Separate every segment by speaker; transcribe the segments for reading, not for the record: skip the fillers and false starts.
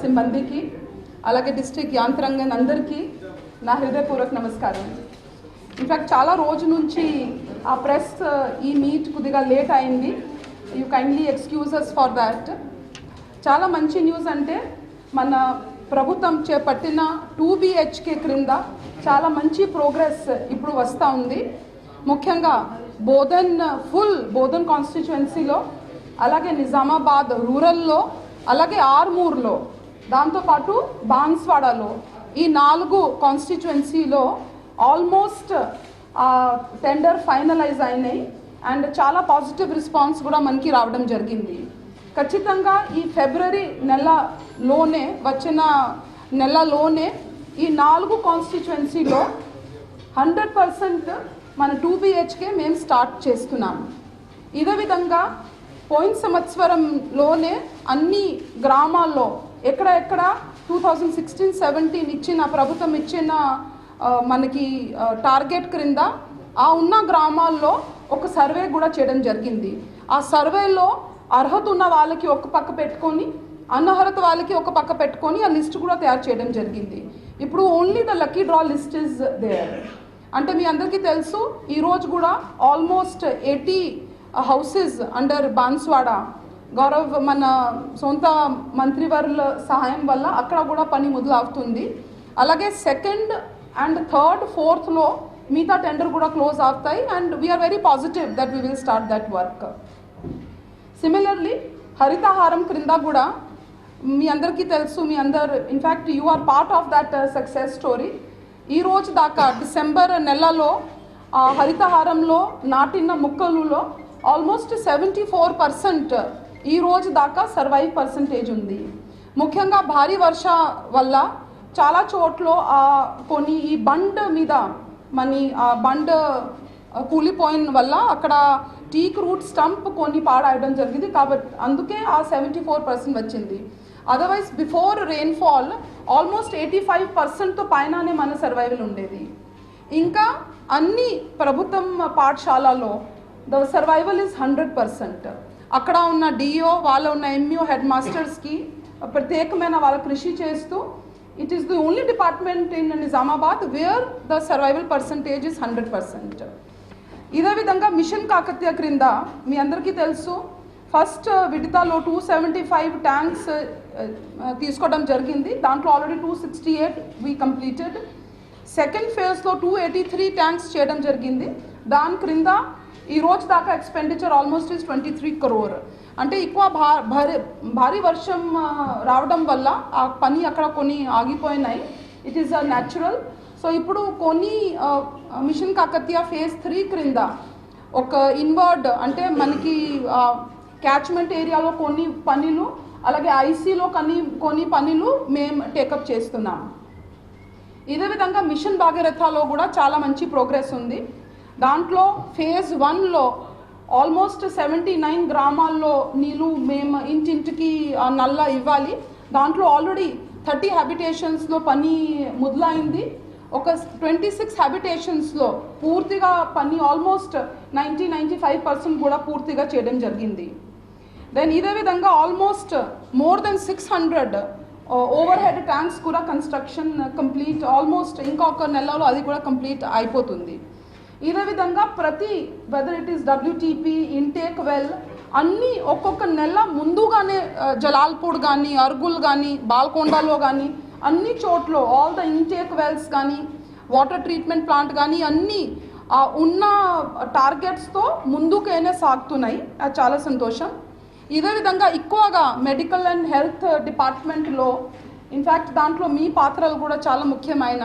Speaker 1: సిబ్బందికి అలాగే డిస్ట్రిక్ట్ యాంత్రాంగం అందరికీ నా హృదయపూర్వక నమస్కారం. ఇన్ఫ్యాక్ట్ చాలా రోజు నుంచి ఆ ప్రెస్ ఈ మీట్ కొద్దిగా లేట్ అయింది. You kindly excuses for that. చాలా మంచి న్యూస్ అంటే మన ప్రభుత్వం చేపట్టిన 2 BHK క్రింద చాలా మంచి ప్రోగ్రెస్ ఇప్పుడు వస్తూ ఉంది. ముఖ్యంగా బోధన్ కాన్స్టిట్యుయెన్సీలో, అలాగే నిజామాబాద్ రూరల్లో, అలాగే ఆర్మూర్లో, దాంతోపాటు బాన్స్వాడలో ఈ 4 కాన్స్టిట్యుయెన్సీలో ఆల్మోస్ట్ టెండర్ ఫైనలైజ్ అయినాయి. అండ్ చాలా పాజిటివ్ రెస్పాన్స్ కూడా మనకి రావడం జరిగింది. ఖచ్చితంగా ఈ ఫిబ్రవరి నెలలోనే ఈ 4 కాన్స్టిట్యుయెన్సీలో 100% మన 2 BHK మేము స్టార్ట్ చేస్తున్నాము. ఇదే విధంగా పోయిన సంవత్సరంలోనే అన్ని గ్రామాల్లో ఎక్కడ 2016-17 ప్రభుత్వం ఇచ్చిన మనకి టార్గెట్ క్రింద ఆ ఉన్న గ్రామాల్లో ఒక సర్వే కూడా చేయడం జరిగింది. ఆ సర్వేలో అర్హత ఉన్న వాళ్ళకి ఒక పక్క పెట్టుకొని, అనర్హత వాళ్ళకి ఒక పక్క పెట్టుకొని ఆ లిస్ట్ కూడా తయారు చేయడం జరిగింది. ఇప్పుడు only the lucky draw list is there. అంటే మీ అందరికీ తెలుసు, ఈరోజు కూడా ఆల్మోస్ట్ 80 హౌసెస్ అండర్ బాన్స్వాడ గౌరవ్ మన సొంత మంత్రివర్ల సహాయం వల్ల అక్కడ కూడా పని మొదలవుతుంది. అలాగే 2nd and 3rd, 4thలో మిగతా టెండర్ కూడా క్లోజ్ అవుతాయి. And we are very positive that we will start that work. Similarly Harithaharam క్రింద కూడా మీ అందరికీ తెలుసు, in fact you are part of that success story. ఈ రోజు దాకా డిసెంబర్ నెలలో హరితహారంలో నాటిన మొక్కలలో ఆల్మోస్ట్ 74% ఈ రోజు దాకా సర్వైవ్ పర్సంటేజ్ ఉంది. ముఖ్యంగా భారీ వర్ష వల్ల చాలా చోట్ల కొన్ని ఈ బండ్ మీద బండ్ కూలిపోయిన వల్ల అక్కడ టీక్ రూట్ స్టంప్ కొన్ని పాడేయడం జరిగింది. కాబట్టి అందుకే ఆ 74% వచ్చింది. అదర్వైజ్ బిఫోర్ రెయిన్ఫాల్ ఆల్మోస్ట్ 85% పైననే మన సర్వైవల్ ఉండేది. ఇంకా అన్ని ప్రభుత్వం పాఠశాలలో ద సర్వైవల్ ఇస్ 100%. అక్కడ ఉన్న డిఓ, ఉన్న ఎంఈఓ, హెడ్ మాస్టర్స్కి ప్రత్యేకమైన వాళ్ళ కృషి చేస్తూ it is the only department in Nizamabad wear the survival percentage is 100%. ఇదే విధంగా మిషన్ కాకతీయ క్రింద మీ అందరికీ తెలుసు, ఫస్ట్ విడతలో 275 ట్యాంక్స్ తీసుకోవడం జరిగింది. దాంట్లో ఆల్రెడీ 268 వీ కంప్లీటెడ్. సెకండ్ ఫేజ్లో 283 ట్యాంక్స్ చేయడం జరిగింది. దాని క్రింద ఈ రోజు దాకా ఎక్స్పెండిచర్ ఆల్మోస్ట్ ఇస్ 23 crore. అంటే ఎక్కువ భారీ వర్షం రావడం వల్ల ఆ పని అక్కడ కొన్ని ఆగిపోయినాయి. It is natural. సో ఇప్పుడు కొన్ని మిషన్ కాకతీయ ఫేజ్ 3 క్రింద ఒక ఇన్వర్డ్ అంటే మనకి క్యాచ్మెంట్ ఏరియాలో కొన్ని పనులు, అలాగే ఐసీలో కొన్ని పనులు మేము టేకప్ చేస్తున్నాం. ఇదే విధంగా మిషన్ భాగీరథలో కూడా చాలా మంచి ప్రోగ్రెస్ ఉంది. దాంట్లో ఫేజ్ 1లో ఆల్మోస్ట్ 79 గ్రామాల్లో నీళ్ళు మేము ఇంటింటికి నల్ల ఇవ్వాలి. దాంట్లో ఆల్రెడీ 30 హ్యాబిటేషన్స్లో పని మొదలైంది. ఒక 26 హ్యాబిటేషన్స్లో పూర్తిగా పని ఆల్మోస్ట్ 90-95% కూడా పూర్తిగా చేయడం జరిగింది. దెన్ ఇదే విధంగా almost more than 600 over head tanks కూడా కన్స్ట్రక్షన్ కంప్లీట్, ఆల్మోస్ట్ ఇంకొక నెలలో అది కూడా కంప్లీట్ అయిపోతుంది. ఇదే విధంగా ప్రతి whether it is WTP, intake well అన్నీ ఒక్కొక్క నెల ముందుగానే జలాల్పూర్ కానీ, అర్గుల్ కానీ, బాల్కొండలో కానీ అన్ని చోట్ల ఆల్ ద ఇంటేక్ వెల్స్ కానీ, వాటర్ ట్రీట్మెంట్ ప్లాంట్ కానీ అన్నీ ఉన్న టార్గెట్స్తో ముందుకైనా సాగుతున్నాయి. అది చాలా సంతోషం. ఇదే విధంగా ఎక్కువగా మెడికల్ అండ్ హెల్త్ డిపార్ట్మెంట్లో ఇన్ఫ్యాక్ట్ దాంట్లో మీ పాత్రలు కూడా చాలా ముఖ్యమైన.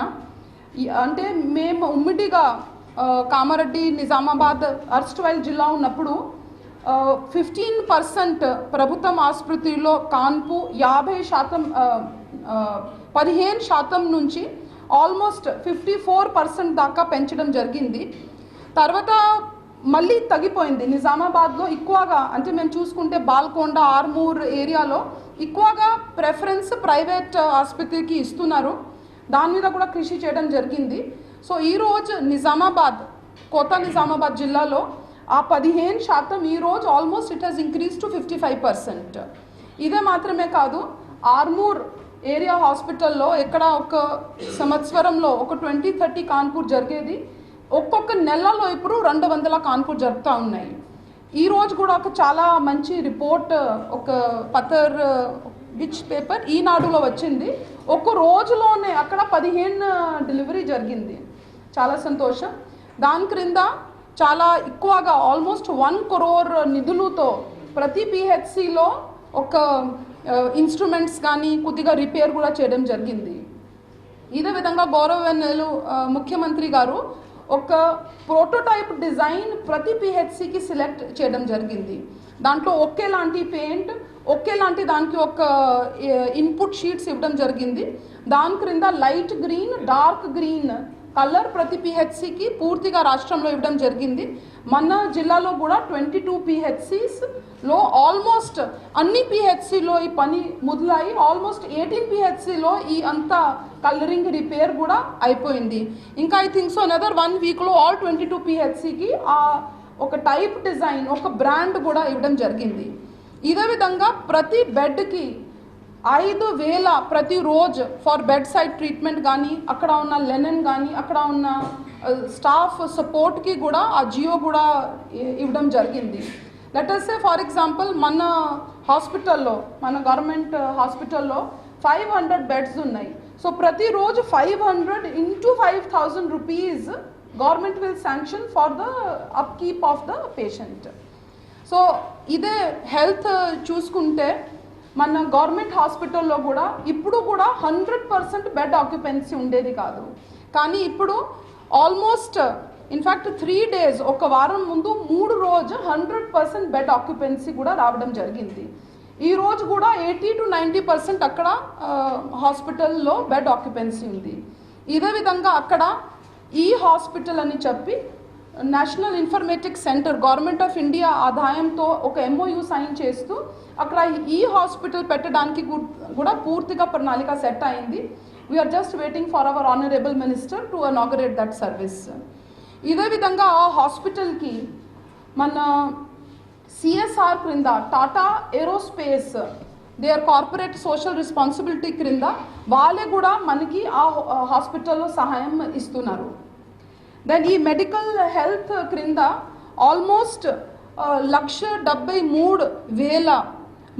Speaker 1: అంటే మేము ఉమ్మడిగా కామారెడ్డి, నిజామాబాద్, అర్స్ట్వైల్ జిల్లా ఉన్నప్పుడు 15% ప్రభుత్వం ఆసుపత్రిలో కాన్పు 15% నుంచి ఆల్మోస్ట్ 54% దాకా పెంచడం జరిగింది. తర్వాత మళ్ళీ తగ్గిపోయింది. నిజామాబాద్లో ఎక్కువగా అంటే మేము చూసుకుంటే బాల్కొండ, ఆర్మూర్ ఏరియాలో ఎక్కువగా ప్రెఫరెన్స్ ప్రైవేట్ ఆసుపత్రికి ఇస్తున్నారు. దాని మీద కూడా కృషి చేయడం జరిగింది. సో ఈరోజు కొత్త నిజామాబాద్ జిల్లాలో ఆ 15% ఈరోజు almost it has increase to 55%. ఇదే మాత్రమే కాదు, ఆర్మూర్ ఏరియా హాస్పిటల్లో ఎక్కడ ఒక సంవత్సరంలో ఒక 20-30 కాన్పూర్ జరిగేది, ఒక్కొక్క నెలలో ఇప్పుడు 200 కాన్పూర్ జరుగుతూ ఉన్నాయి. ఈరోజు కూడా ఒక చాలా మంచి రిపోర్ట్ ఒక పత్ర విచ్ పేపర్ ఈనాడులో వచ్చింది. ఒక రోజులోనే అక్కడ 15 డెలివరీ జరిగింది. చాలా సంతోషం. దాని క్రింద చాలా ఎక్కువగా ఆల్మోస్ట్ 1 crore నిధులతో ప్రతి పిహెచ్సిలో ఒక ఇన్స్ట్రుమెంట్స్ కానీ కొద్దిగా రిపేర్ కూడా చేయడం జరిగింది. ఇదే విధంగా గౌరవనీయులు ముఖ్యమంత్రి గారు ఒక ప్రోటోటైప్ డిజైన్ ప్రతి పిహెచ్సికి సెలెక్ట్ చేయడం జరిగింది. దాంట్లో ఒకేలాంటి పెయింట్, ఒకేలాంటి దానికి ఒక ఇన్పుట్ షీట్స్ ఇవ్వడం జరిగింది. దాని క్రింద light green, dark green colour ప్రతి పిహెచ్సికి పూర్తిగా రాష్ట్రంలో ఇవ్వడం జరిగింది. మన జిల్లాలో కూడా 22 పిహెచ్సిస్లో ఆల్మోస్ట్ అన్ని పిహెచ్సిలో ఈ పని మొదలయ్యి ఆల్మోస్ట్ 18 పిహెచ్సిలో ఈ అంతా కలరింగ్ రిపేర్ కూడా అయిపోయింది. ఇంకా ఐ థింక్ సో అనదర్ 1 వీక్లో ఆల్ 22 పిహెచ్సికి ఆ ఒక టైప్ డిజైన్, ఒక బ్రాండ్ కూడా ఇవ్వడం జరిగింది. ఇదే విధంగా ప్రతి బెడ్కి 5,000 ప్రతిరోజు ఫర్ బెడ్ సైడ్ ట్రీట్మెంట్ కానీ, అక్కడ ఉన్న లెనెన్ కానీ, అక్కడ ఉన్న స్టాఫ్ సపోర్ట్కి కూడా ఆ జియో కూడా ఇవ్వడం జరిగింది. Let us say for example మన హాస్పిటల్లో, మన గవర్నమెంట్ హాస్పిటల్లో 500 బెడ్స్ ఉన్నాయి. సో ప్రతిరోజు 500 into 5,000 rupees government will sanction for the upkeep of the patient. So ఇదే హెల్త్ చూసుకుంటే మన గవర్నమెంట్ హాస్పిటల్లో కూడా ఇప్పుడు కూడా 100% బెడ్ ఆక్యుపెన్సీ ఉండేది కాదు. కానీ ఇప్పుడు ఆల్మోస్ట్ ఇన్ఫ్యాక్ట్ 3 days, ఒక వారం ముందు 3 రోజు 100% బెడ్ ఆక్యుపెన్సీ కూడా రావడం జరిగింది. ఈ రోజు కూడా 80 to 90% అక్కడ హాస్పిటల్లో బెడ్ ఆక్యుపెన్సీ ఉంది. ఇదే విధంగా అక్కడ ఈ హాస్పిటల్ అని చెప్పి national informatics centre government of India ఆదాయంతో ఒక MOU సైన్ చేస్తూ అక్కడ ఈ హాస్పిటల్ పెట్టడానికి కూడా పూర్తిగా ప్రణాళిక సెట్ అయింది. We are just waiting for our honourable minister to inaugurate that service. ఇదే విధంగా ఆ హాస్పిటల్కి మన CSR క్రింద Tata aerospace their corporate social responsibility క్రింద వాళ్ళే కూడా మనకి ఆ హాస్పిటల్లో సహాయం ఇస్తున్నారు. దెన్ ఈ మెడికల్ హెల్త్ క్రింద ఆల్మోస్ట్ 1,73,000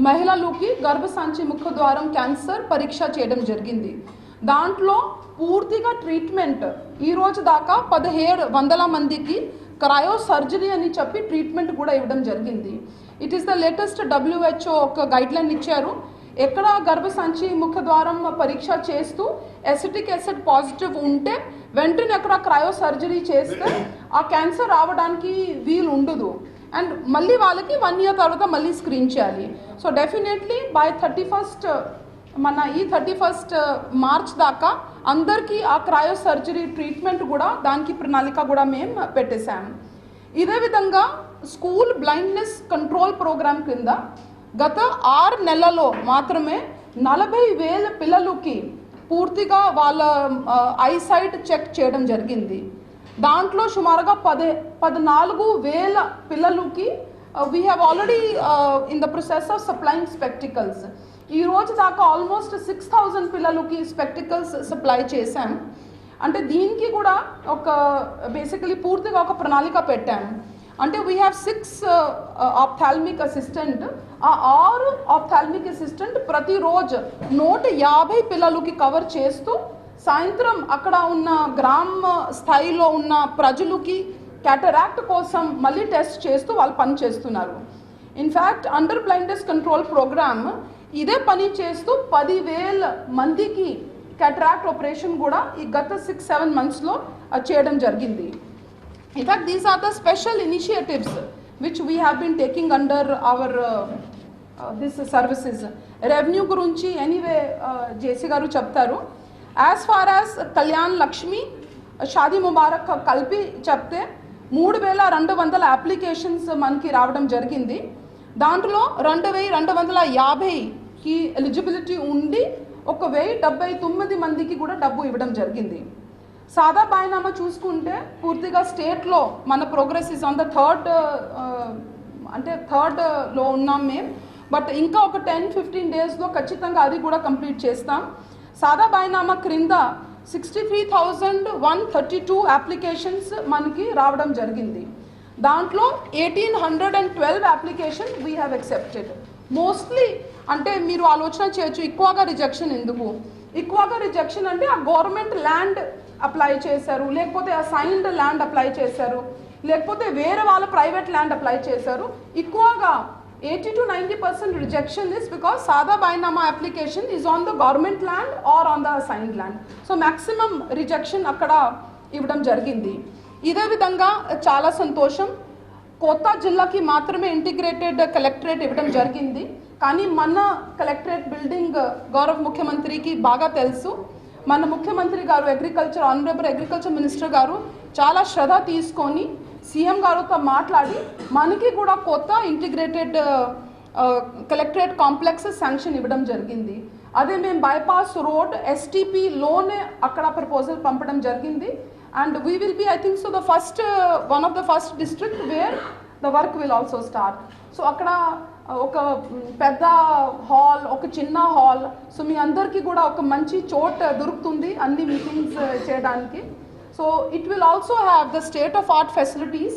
Speaker 1: మహిళలకి గర్భసంచి ముఖద్వారం క్యాన్సర్ పరీక్ష చేయడం జరిగింది. దాంట్లో పూర్తిగా ట్రీట్మెంట్ ఈ రోజు దాకా 1,700 మందికి క్రయో సర్జరీ అని చెప్పి ట్రీట్మెంట్ కూడా ఇవ్వడం జరిగింది. It is the latest WHO ఒక గైడ్లైన్ ఇచ్చారు. ఎక్కడ గర్భసంచి ముఖద్వారం పరీక్ష చేస్తూ ఎసిటిక్ యాసిడ్ పాజిటివ్ ఉంటే వెంటనే అక్కడ క్రయో సర్జరీ చేస్తే ఆ క్యాన్సర్ రావడానికి వీలు ఉండదు. అండ్ మళ్ళీ వాళ్ళకి 1 year తర్వాత మళ్ళీ స్క్రీన్ చేయాలి. సో డెఫినెట్లీ బై 31st మన ఈ 31st మార్చ్ దాకా అందరికీ ఆ క్రయో సర్జరీ ట్రీట్మెంట్ కూడా దానికి ప్రణాళిక కూడా మేము పెట్టేశాం. ఇదే విధంగా స్కూల్ బ్లైండ్నెస్ కంట్రోల్ ప్రోగ్రామ్ కింద గత 6 నెలల్లో మాత్రమే 40,000 పిల్లలకి పూర్తిగా వాళ్ళ ఐసైట్ చెక్ చేయడం జరిగింది. దాంట్లో సుమారుగా 14,000 పిల్లలకి we have already in the process of supplying spectacles. ఈ రోజు దాకా ఆల్మోస్ట్ 6,000 పిల్లలకి స్పెక్టికల్స్ సప్లై చేశాం. అంటే దీనికి కూడా ఒక బేసికలీ పూర్తిగా ఒక ప్రణాళిక పెట్టాం. అంటే వీ హ్యావ్ 6 ఆప్థాల్మిక్ అసిస్టెంట్. ఆ 6 ఆప్థాల్మిక్ అసిస్టెంట్ ప్రతిరోజు 150 పిల్లలకి కవర్ చేస్తూ సాయంత్రం అక్కడ ఉన్న గ్రామ స్థాయిలో ఉన్న ప్రజలకి క్యాటరాక్ట్ కోసం మళ్ళీ టెస్ట్ చేస్తూ వాళ్ళు పని చేస్తున్నారు. In fact under blindness control programme ఇదే పని చేస్తూ 10,000 మందికి క్యాటరాక్ట్ ఆపరేషన్ కూడా ఈ గత 6-7 monthsలో చేయడం జరిగింది. In fact these are the special initiatives which we have been taking under our this services. Revenue గురించి ఎనీవే జేసీ గారు చెప్తారు. As far as Kalyan Lakshmi Shaadi Mubarak కలిపి చెప్తే 3,200 అప్లికేషన్స్ మనకి రావడం జరిగింది. దాంట్లో 2,250కి ఎలిజిబిలిటీ ఉండి 1,079 మందికి కూడా డబ్బు ఇవ్వడం జరిగింది. సాదా బాయినామా చూసుకుంటే పూర్తిగా స్టేట్లో మన ప్రోగ్రెస్ ఇస్ ఆన్ ద థర్డ్లో ఉన్నాం. మేము బట్ ఇంకా ఒక 10-15 డేస్లో ఖచ్చితంగా అది కూడా కంప్లీట్ చేస్తాం. సాదా బైనామా క్రింద 63,132 అప్లికేషన్స్ మనకి రావడం జరిగింది. దాంట్లో 1,812 application we have accepted. Mostly అంటే మీరు ఆలోచన చేయొచ్చు ఎక్కువగా రిజెక్షన్ ఎందుకు. ఎక్కువగా రిజెక్షన్ అంటే ఆ గవర్నమెంట్ ల్యాండ్ అప్లై చేశారు, లేకపోతే అసైన్డ్ ల్యాండ్ అప్లై చేశారు, లేకపోతే వేరే వాళ్ళ ప్రైవేట్ ల్యాండ్ అప్లై చేశారు. ఎక్కువగా 80-90% rejection is because Sada Bainama application is on the government land or on the assigned land. So maximum rejection akkada ivvadam jarigindi. ఇదే విధంగా చాలా సంతోషం, కొత్త జిల్లాకి మాత్రమే ఇంటిగ్రేటెడ్ కలెక్టరేట్ ఇవ్వడం జరిగింది. కానీ మన కలెక్టరేట్ బిల్డింగ్ గౌరవ ముఖ్యమంత్రికి బాగా తెలుసు. మన ముఖ్యమంత్రి గారు అగ్రికల్చర్ ఆనరబుల్ అగ్రికల్చర్ మినిస్టర్ గారు చాలా శ్రద్ధ తీసుకొని సీఎం గారితో మాట్లాడి మనకి కూడా కొత్త ఇంటిగ్రేటెడ్ కలెక్టరేట్ కాంప్లెక్స్ శాంక్షన్ ఇవ్వడం జరిగింది. అదే మేము బైపాస్ రోడ్ STPలోనే అక్కడ ప్రపోజల్ పంపడం జరిగింది. And we will B I think so the first one of the first district wear the work will also start. So అక్కడ ఒక పెద్ద హాల్, ఒక చిన్న హాల్, సో మీ అందరికీ కూడా ఒక మంచి చోట్ దొరుకుతుంది అన్ని మీటింగ్స్ చేయడానికి. So it will also have the state of the ఫెసిలిటీస్.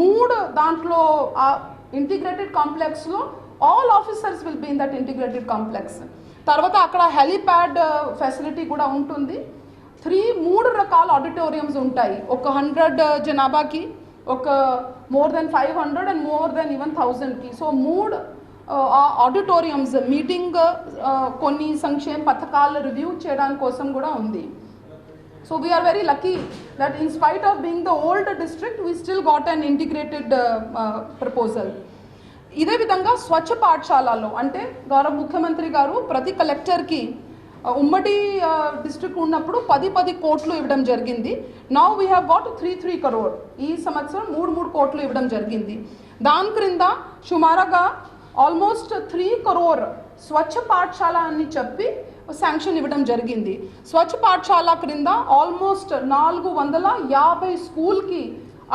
Speaker 1: 3 దాంట్లో ఇంటిగ్రేటెడ్ కాంప్లెక్స్లో all officers will be in that integrated complex. తర్వాత అక్కడ హెలిప్యాడ్ ఫెసిలిటీ కూడా ఉంటుంది. 3 రకాల ఆడిటోరియంస్ ఉంటాయి. ఒక 100 జనాభాకి, ఒక more than 500 and more than even 1000కి. సో 3 ఆడిటోరియంస్ మీటింగ్, కొన్ని సంక్షేమ పథకాలు రివ్యూ చేయడానికి కోసం కూడా ఉంది. So we are very lucky that in spite of being the old district, we still got an integrated proposal. ఇదే విధంగా స్వచ్ఛ పాఠశాలలో అంటే గౌరవ ముఖ్యమంత్రి గారు ప్రతి కలెక్టర్కి ఉమ్మడి డిస్ట్రిక్ట్ ఉన్నప్పుడు 10 కోట్లు ఇవ్వడం జరిగింది. Now we have got 3 crore. ఈ సంవత్సరం 3 కోట్లు ఇవ్వడం జరిగింది. దాని క్రింద సుమారుగా ఆల్మోస్ట్ 3 crore స్వచ్ఛ పాఠశాల అని చెప్పి శాంక్షన్ ఇవ్వడం జరిగింది. స్వచ్ఛ పాఠశాల క్రింద ఆల్మోస్ట్ 450 స్కూల్కి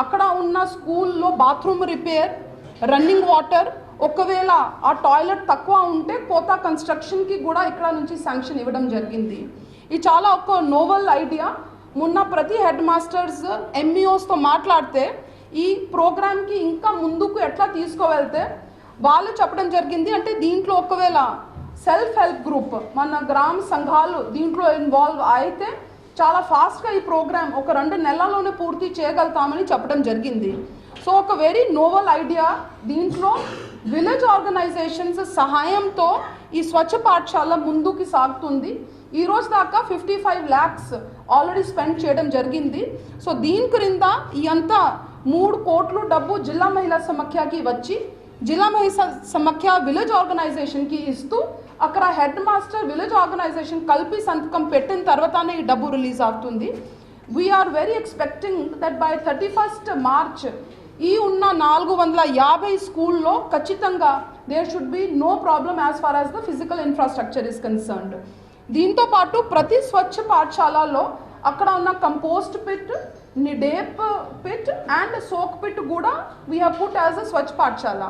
Speaker 1: అక్కడ ఉన్న స్కూల్లో బాత్రూమ్ రిపేర్, రన్నింగ్ వాటర్, ఒకవేళ ఆ టాయిలెట్ తక్కువ ఉంటే కొత్త కన్స్ట్రక్షన్కి కూడా ఇక్కడ నుంచి శాంక్షన్ ఇవ్వడం జరిగింది. ఇది చాలా ఒక నోవెల్ ఐడియా. మొన్న ప్రతి హెడ్ మాస్టర్స్ MEOస్తో మాట్లాడితే ఈ ప్రోగ్రామ్కి ఇంకా ముందుకు ఎట్లా తీసుకువెళ్తే వాళ్ళు చెప్పడం జరిగింది. అంటే దీంట్లో ఒకవేళ సెల్ఫ్ హెల్ప్ గ్రూప్, మన గ్రామ సంఘాలు దీంట్లో ఇన్వాల్వ్ అయితే చాలా ఫాస్ట్గా ఈ ప్రోగ్రామ్ ఒక 2 నెలల్లోనే పూర్తి చేయగలుగుతామని చెప్పడం జరిగింది. సో ఒక వెరీ నోవెల్ ఐడియా. దీంట్లో విలేజ్ ఆర్గనైజేషన్స్ సహాయంతో ఈ స్వచ్ఛ పాఠశాల ముందుకు సాగుతుంది. ఈ రోజు దాకా 55 lakhs ఆల్రెడీ స్పెండ్ చేయడం జరిగింది. సో దీని క్రింద ఈ అంతా 3 కోట్లు డబ్బు జిల్లా మహిళా సమాఖ్యకి వచ్చి జిల్లా మహిళా సమాఖ్య విలేజ్ ఆర్గనైజేషన్కి ఇస్తూ అక్కడ హెడ్ మాస్టర్ విలేజ్ ఆర్గనైజేషన్ కలిపి సంతకం పెట్టిన తర్వాతనే ఈ డబ్బు రిలీజ్ అవుతుంది. We are very expecting that by 31st March ఈ ఉన్న 450 స్కూల్లో ఖచ్చితంగా there should be no problem as far as the physical infrastructure is concerned. దీంతో పాటు ప్రతి స్వచ్ఛ పాఠశాలలో అక్కడ ఉన్న కంపోస్ట్ పిట్, డేప్ పిట్ అండ్ సోక్ పిట్ కూడా we have put as a స్వచ్ఛ పాఠశాల.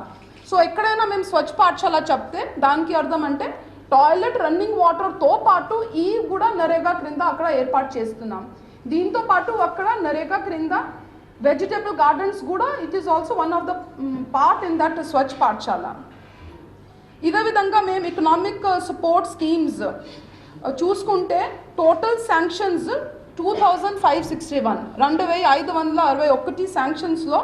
Speaker 1: సో ఎక్కడైనా మేము స్వచ్ఛ పాఠశాల చెప్తే దానికి అర్థం అంటే టాయిలెట్, రన్నింగ్ వాటర్తో పాటు ఈ కూడా నరేగా క్రింద అక్కడ ఏర్పాటు చేస్తున్నాం. దీంతో పాటు అక్కడ నరేగా క్రింద వెజిటేబుల్ గార్డెన్స్ కూడా it is also one of the part in that స్వచ్ఛ పాఠశాల. ఇదే విధంగా మేము ఎకనామిక్ సపోర్ట్ స్కీమ్స్ చూసుకుంటే టోటల్ శాంక్షన్స్ 2561, 2561 శాంక్షన్స్లో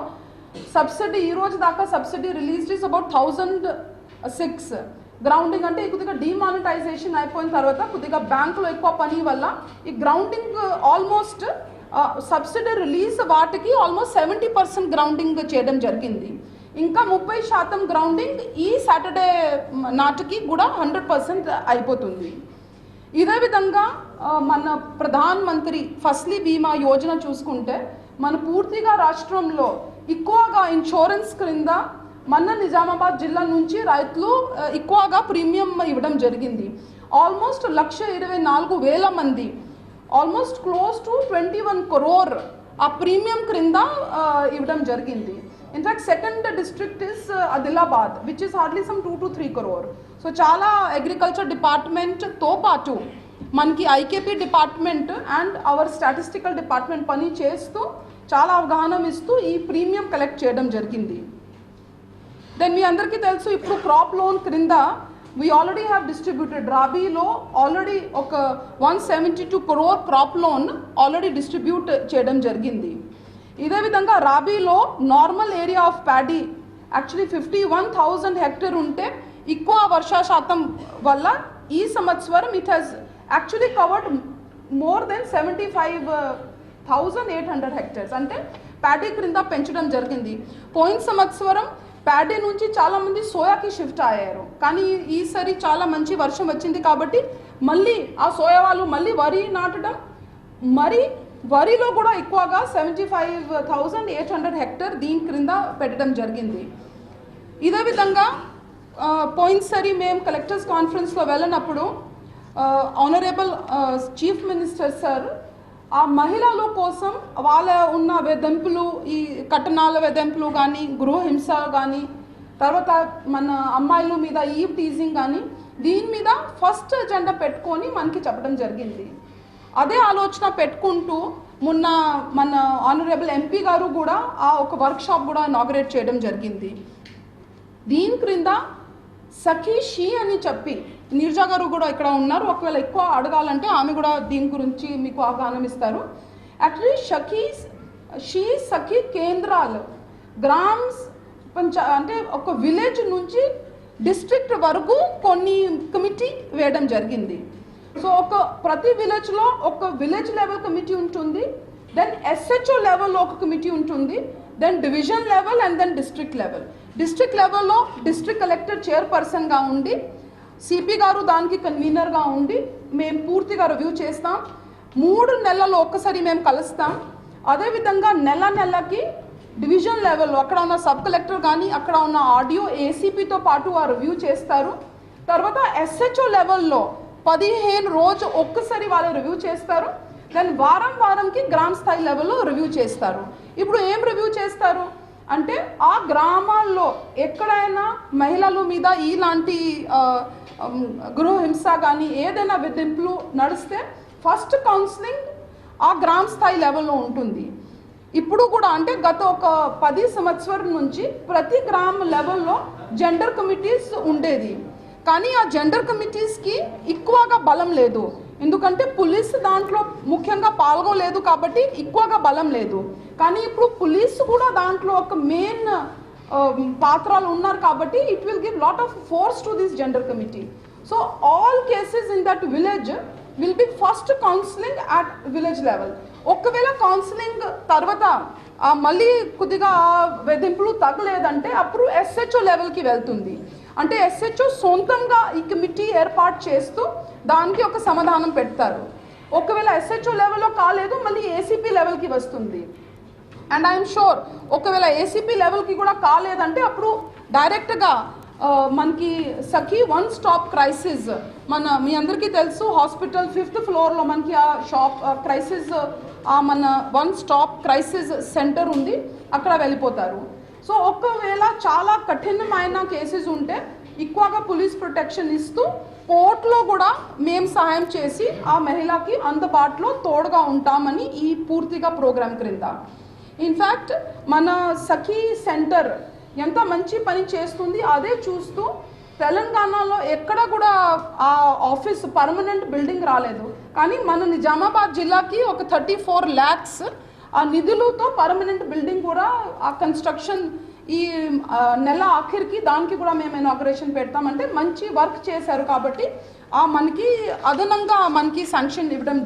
Speaker 1: సబ్సిడీ ఈ రోజు దాకా subsidy release is about 1006. Grounding అంటే కొద్దిగా డిమానిటైజేషన్ అయిపోయిన తర్వాత కొద్దిగా బ్యాంకులో ఎక్కువ పని వల్ల ఈ గ్రౌండింగ్ ఆల్మోస్ట్ సబ్సిడీ రిలీజ్ వాటికి ఆల్మోస్ట్ 70% గ్రౌండింగ్ చేయడం జరిగింది. ఇంకా 30% గ్రౌండింగ్ ఈ సాటర్డే నాటికి కూడా 100% అయిపోతుంది. ఇదే విధంగా మన ప్రధాన మంత్రి ఫసలీ బీమా యోజన చూసుకుంటే మన పూర్తిగా రాష్ట్రంలో ఎక్కువగా ఇన్సూరెన్స్ క్రింద మన నిజామాబాద్ జిల్లా నుంచి రైతులు ఎక్కువగా ప్రీమియం ఇవ్వడం జరిగింది. ఆల్మోస్ట్ 1,24,000 మంది, ఆల్మోస్ట్ క్లోజ్ టు 21 crore ఆ ప్రీమియం క్రింద ఇవ్వడం జరిగింది. In fact second district is Adilabad which is hardly some 2 to 3 crore. So చాలా అగ్రికల్చర్ డిపార్ట్మెంట్తో పాటు మనకి IKP department and hour statistical department పని చేస్తూ చాలా అవగాహన ఇస్తూ ఈ ప్రీమియం కలెక్ట్ చేయడం జరిగింది. దెన్ మీ అందరికీ తెలుసు ఇప్పుడు క్రాప్ లోన్ క్రింద we already have distributed రాబీలో ఆల్రెడీ ఒక 172 crore crop loan already distribute చేయడం జరిగింది. ఇదే విధంగా రాబీలో normal area of paddy actually 51,000 hectare ఉంటే ఎక్కువ వర్షా శాతం వల్ల ఈ సంవత్సరం it has actually covered more than 75,800 hectares అంటే ప్యాడీ క్రింద పెంచడం జరిగింది. పోయిన సంవత్సరం ప్యాడీ నుంచి చాలామంది సోయాకి షిఫ్ట్ అయ్యారు, కానీ ఈసారి చాలా మంచి వర్షం వచ్చింది కాబట్టి మళ్ళీ ఆ సోయా వాళ్ళు మళ్ళీ వరి నాటడం, మరి వరిలో కూడా ఎక్కువగా 75,800 హెక్టర్ దీని క్రింద పెట్టడం జరిగింది. ఇదే విధంగా పోయినసారి మేము కలెక్టర్స్ కాన్ఫరెన్స్లో వెళ్ళినప్పుడు ఆనరబుల్ చీఫ్ మినిస్టర్ సార్ ఆ మహిళల కోసం వాళ్ళ ఉన్న వెదింపులు, ఈ కట్టనాల వెదింపులు కానీ, గృహహింస కానీ, తర్వాత మన అమ్మాయిల మీద ఈవ్ టీజింగ్ కానీ దీని మీద ఫస్ట్ ఎజెండా పెట్టుకొని మనకి చెప్పడం జరిగింది. అదే ఆలోచన పెట్టుకుంటూ మొన్న మన ఆనరబుల్ ఎంపీ గారు కూడా ఆ ఒక వర్క్షాప్ కూడా ఇనాగరేట్ చేయడం జరిగింది. దీని క్రింద సఖీ షీ అని చెప్పి నీర్జా గారు కూడా ఇక్కడ ఉన్నారు, ఒకవేళ ఎక్కువ అడగాలంటే ఆమె కూడా దీని గురించి మీకు అవగాహన ఇస్తారు. యాక్చువల్లీ షీ సఖీ కేంద్రాలు గ్రామ్స్ అంటే ఒక విలేజ్ నుంచి డిస్ట్రిక్ట్ వరకు కొన్ని కమిటీ వేయడం జరిగింది. సో ప్రతి విలేజ్లో ఒక విలేజ్ లెవెల్ కమిటీ ఉంటుంది, దెన్ ఎస్హెచ్ఓ లెవెల్లో ఒక కమిటీ ఉంటుంది, then division level and then district level. District లెవెల్లో డిస్ట్రిక్ట్ కలెక్టర్ చైర్పర్సన్గా ఉండి, సిపి గారు దానికి కన్వీనర్గా ఉండి మేము పూర్తిగా రివ్యూ చేస్తాం. 3 నెలల్లో ఒక్కసారి మేము కలుస్తాం. అదేవిధంగా నెలకి డివిజన్ లెవెల్లో అక్కడ ఉన్న సబ్ కలెక్టర్ కానీ అక్కడ ఉన్న ఆడియో ఏసీపీతో పాటు ఆ రివ్యూ చేస్తారు. తర్వాత ఎస్హెచ్ఓ లెవెల్లో 15 రోజు ఒక్కసారి వాళ్ళు రివ్యూ చేస్తారు. దెన్ వారంకి గ్రామ స్థాయి లెవెల్లో రివ్యూ చేస్తారు. ఇప్పుడు ఏం రివ్యూ చేస్తారు అంటే ఆ గ్రామాల్లో ఎక్కడైనా మహిళల మీద ఇలాంటి గృహహింస కానీ ఏదైనా విధింపులు నడిస్తే ఫస్ట్ కౌన్సిలింగ్ ఆ గ్రామ స్థాయి లెవెల్లో ఉంటుంది. ఇప్పుడు కూడా అంటే గత ఒక 10 సంవత్సరం నుంచి ప్రతి గ్రామ లెవెల్లో జెండర్ కమిటీస్ ఉండేది, కానీ ఆ జెండర్ కమిటీస్కి ఎక్కువగా బలం లేదు, ఎందుకంటే పోలీసు దాంట్లో ముఖ్యంగా పాల్గొలేదు కాబట్టి ఎక్కువగా బలం లేదు. కానీ ఇప్పుడు పోలీసు కూడా దాంట్లో ఒక మెయిన్ పాత్రలు ఉన్నారు కాబట్టి it will give lot of force to this gender committee. So all cases in that village will be first counselling at village level. ఒకవేళ కౌన్సిలింగ్ తర్వాత మళ్ళీ కొద్దిగా వెదింపులు తగ్గలేదంటే అప్పుడు ఎస్హెచ్ఓ లెవెల్కి వెళ్తుంది. అంటే ఎస్హెచ్ఓ సొంతంగా ఈ కమిటీ ఏర్పాటు చేస్తూ దానికి ఒక సమాధానం పెడతారు. ఒకవేళ ఎస్హెచ్ఓ లెవెల్లో కాలేదు మళ్ళీ ఏసీపీ లెవెల్కి వస్తుంది. అండ్ ఐఎమ్ షూర్ ఒకవేళ ఏసీపీ లెవెల్కి కూడా కాలేదంటే అప్పుడు డైరెక్ట్గా మనకి సఖీ 1 స్టాప్ క్రైసిస్, మీ అందరికీ తెలుసు హాస్పిటల్ 5th ఫ్లోర్లో మనకి ఆ క్రైసిస్ మన 1 స్టాప్ క్రైసిస్ సెంటర్ ఉంది, అక్కడ వెళ్ళిపోతారు. సో ఒకవేళ చాలా కఠినమైన కేసెస్ ఉంటే ఎక్కువగా పోలీస్ ప్రొటెక్షన్ ఇస్తూ కోర్టులో కూడా మేము సహాయం చేసి ఆ మహిళకి అందుబాటులో తోడుగా ఉంటామని ఈ పూర్తిగా ప్రోగ్రాం క్రింద. ఇన్ఫ్యాక్ట్ మన సఖీ సెంటర్ ఎంత మంచి పని చేస్తుంది అదే చూస్తూ తెలంగాణలో ఎక్కడ కూడా ఆ ఆఫీస్ పర్మనెంట్ బిల్డింగ్ రాలేదు, కానీ మన నిజామాబాద్ జిల్లాకి ఒక 34 lakhs ఆ నిధులతో పర్మనెంట్ బిల్డింగ్ కూడా ఆ కన్స్ట్రక్షన్ ఈ నెల ఆఖరికి దానికి కూడా మేము ఇనాగరేషన్ పెడతామంటే మంచి వర్క్ చేశారు కాబట్టి మనకి అదనంగా మనకి శాంక్షన్ ఇవ్వడం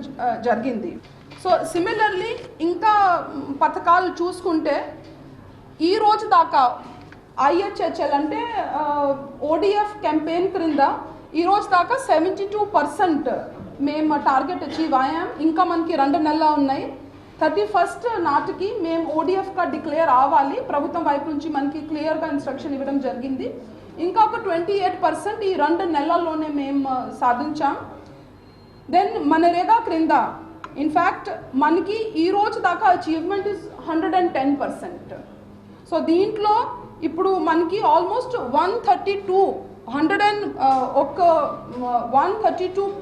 Speaker 1: జరిగింది. సో సిమిలర్లీ ఇంకా పథకాలు చూసుకుంటే ఈ రోజు దాకా ఐహెచ్హెచ్ఎల్ అంటే ఓడిఎఫ్ క్యాంపెయిన్ క్రింద ఈ రోజు దాకా 72% మేము టార్గెట్ అచీవ్ అయ్యాం. ఇంకా మనకి 2 నెలలు ఉన్నాయి. 31st నాటికి మేము ఓడిఎఫ్గా డిక్లేర్ అవ్వాలి. ప్రభుత్వం వైపు నుంచి మనకి క్లియర్గా ఇన్స్ట్రక్షన్ ఇవ్వడం జరిగింది. ఇంకా ఒక 28% ఈ 2 నెలల్లోనే మేము సాధించాం. దెన్ మనరేగా క్రింద ఇన్ఫ్యాక్ట్ మనకి ఈ రోజు దాకా అచీవ్మెంట్ ఇస్ 110%. సో దీంట్లో ఇప్పుడు మనకి ఆల్మోస్ట్ 132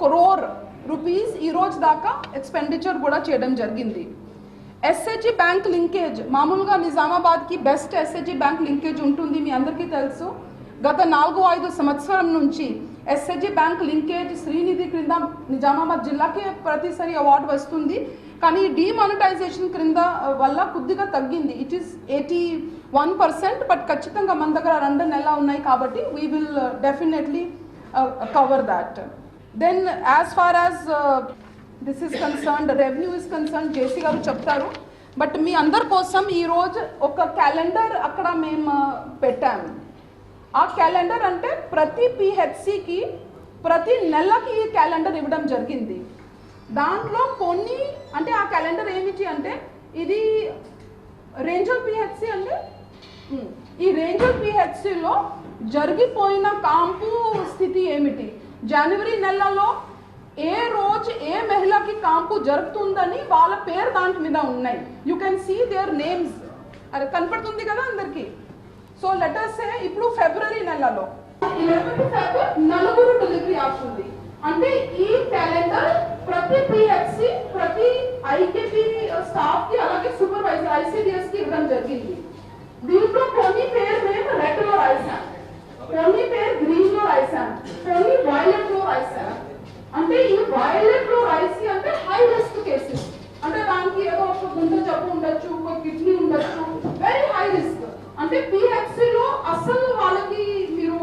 Speaker 1: crore రూపీస్ ఈ రోజు దాకా ఎక్స్పెండిచర్ కూడా చేయడం జరిగింది. ఎస్హెచ్జి బ్యాంక్ లింకేజ్, మామూలుగా నిజామాబాద్కి బెస్ట్ ఎస్హెచ్జి బ్యాంక్ లింకేజ్ ఉంటుంది, మీ అందరికీ తెలుసు. గత 4-5 సంవత్సరం నుంచి ఎస్హెచ్జి బ్యాంక్ లింకేజ్ శ్రీనిధి క్రింద నిజామాబాద్ జిల్లాకి ప్రతిసారి అవార్డు వస్తుంది. కానీ డిమానిటైజేషన్ క్రింద వల్ల కొద్దిగా తగ్గింది. It is 81%. బట్ ఖచ్చితంగా మన దగ్గర 2 నెలలు ఉన్నాయి కాబట్టి we will definitely cover that. Then as far as this is concerned, revenue is concern, JC గారు చెప్తారు. బట్ మీ అందరి కోసం ఈరోజు ఒక క్యాలెండర్ అక్కడ మేము పెట్టాము. ఆ క్యాలెండర్ అంటే ప్రతి పిహెచ్సికి ప్రతి నెలకి ఈ క్యాలెండర్ ఇవ్వడం జరిగింది. దాంట్లో కొన్ని అంటే ఆ క్యాలెండర్ ఏమిటి అంటే ఇది రేంజల్ పిహెచ్సి అంటే ఈ రేంజల్ పిహెచ్సిలో జరిగిపోయిన కాంపు స్థితి ఏమిటి, జనవరి నెలలో ఏ రోజు ఏ మహిళకి కాంపు జరుగుతుందని వాళ్ళ పేరు దాంట్ మీద ఉన్నాయి. You can see their names, అది కనపడుతుంది కదా అందరికి. సో లెటర్స్ ఇప్పుడు ఫిబ్రవరి నెలలో 11 ఫిబ్రవరి 4 డెలివరీ అవుతుంది. అంటే ఈ క్యాలెండర్ ప్రతి పిహెచ్సి ప్రతి ఐకేపీ స్టాఫ్ కి అలాగే సూపర్వైజర్ ఐసిడిఎస్ కి ఇవ్వడం జరిగింది. దీంట్లో కొన్ని పేరు మేము రెడ్ లో రాసాం, కొన్ని పేరు గ్రీన్ లో రాసాం, కొన్ని వైలెట్ లో రాసాం. అంటే ఈ వైలెట్ లో రాసి అంటే హై రిస్క్ కేసెస్, అంటే దానికి ఏదో ఒక గుండె జబ్బు ఉండొచ్చు, ఒక కిడ్నీ ఉండొచ్చు, వెరీ హై రిస్క్. అంటే పిహెచ్సి లో అసలు వాళ్ళకి మీరు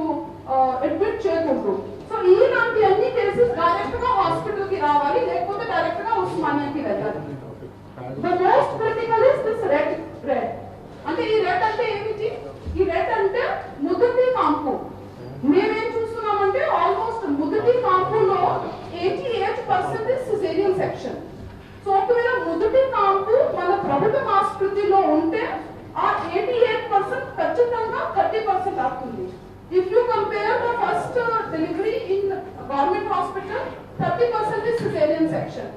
Speaker 1: అడ్మిట్ చేయకూడదు. సో ఇలాంటి అన్ని కేసెస్ డైరెక్ట్ గా హాస్పిటల్ కి రావాలి, లేకపోతే డైరెక్ట్ గా ఉస్మానియాకి వెళ్ళాలి. The most critical is this red. అంటే ఈ రెడ్ అంటే ఏమిటి? ఈ రెడ్ అంటే మొదటి కాంపు. మేమేం చూస్తున్నామంటే ఆల్మోస్ట్ మొదటి కాంపులో 88% సిజేరియన్ సెక్షన్. సో ఒకవేళ మొదటి కాంపు మన ప్రభుత్వ ఆసుపత్రిలో ఉంటే ఆ 88% ఖచ్చితంగా 30% అవుతుంది. If you compare the first delivery in government hospital, 30% is cesarean section.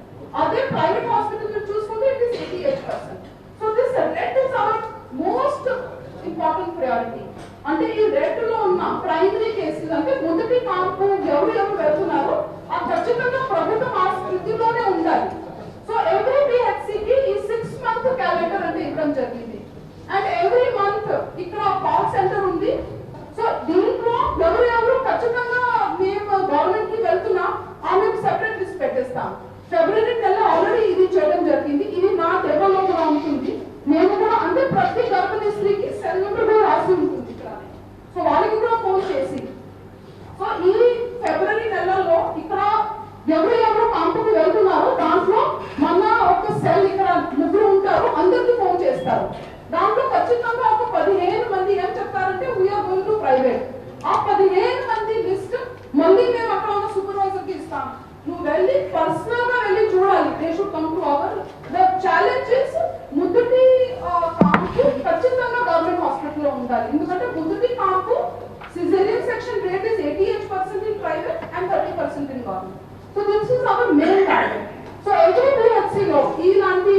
Speaker 1: Other private hospital you choose for it is 88%. So this red is our most important priority. అంటే ఈ రెడ్ లో ఉన్న ప్రైమరీ కేసెస్ అంటే మొదటి కాంపు ఎవరు వెళ్తున్నారో ఆ ఖచ్చితంగా ప్రభుత్వ ఆసుపత్రిలోనే ఉండాలి. సో ఎవ్రీ పిహెచ్సికి ఈ 6 month క్యాలెండర్ అంటే ఇవ్వడం జరిగింది. అండ్ ఎవ్రీ మంత్ ఇక్కడ కాల్ సెంటర్ ఉంది. సో దీంట్లో ఎవరు ఖచ్చితంగా మేము గవర్నమెంట్ కి వెళ్తున్నా ఆమెకు సెపరేట్ లిస్ట్ పెట్టేస్తాం. ఫిబ్రవరి నెల ఆల్రెడీ ఇది చేయడం జరిగింది. ఇది నా టేబుల్లో కూడా ఉంటుంది. నేను కూడా అంటే ప్రతి గర్భిణీ స్త్రీకి సెల్ నెంబర్ కూడా రాసి ఉంటుంది ఇక్కడ. సో వాళ్ళకి కూడా ఫోన్ చేసి సో ఈ ఫిబ్రవరి నెలలో ఇక్కడ ఎవరు కాంపుకి వెళ్తున్నారో దాంట్లో మన ఒక సెల్ ఇక్కడ 3 ఉంటారు, అందరికి ఫోన్ చేస్తారు. దాంట్లో ఖచ్చితంగా ఒక 15 మంది ఏం చెప్తారంటే వీఆర్ గోయింగ్ టు ప్రైవేట్. ఆ 15 మంది లిస్ట్ మళ్ళీ మేము అక్కడ ఉన్న సూపర్వైజర్ కి ఇస్తాం. నువ్వు వెళ్ళి పర్సనల్ గా వెళ్ళి చూడాలి. They should come to our. The challenge is మొదటి కాంపు ఖచ్చితంగా గవర్నమెంట్ హాస్పిటల్లో ఉండాలి. ఎందుకంటే మొదటి కాంపు caesarean section rate is 88% in private and 30% in government. So this is our main target. So every పిహెచ్సిలో ఇలాంటి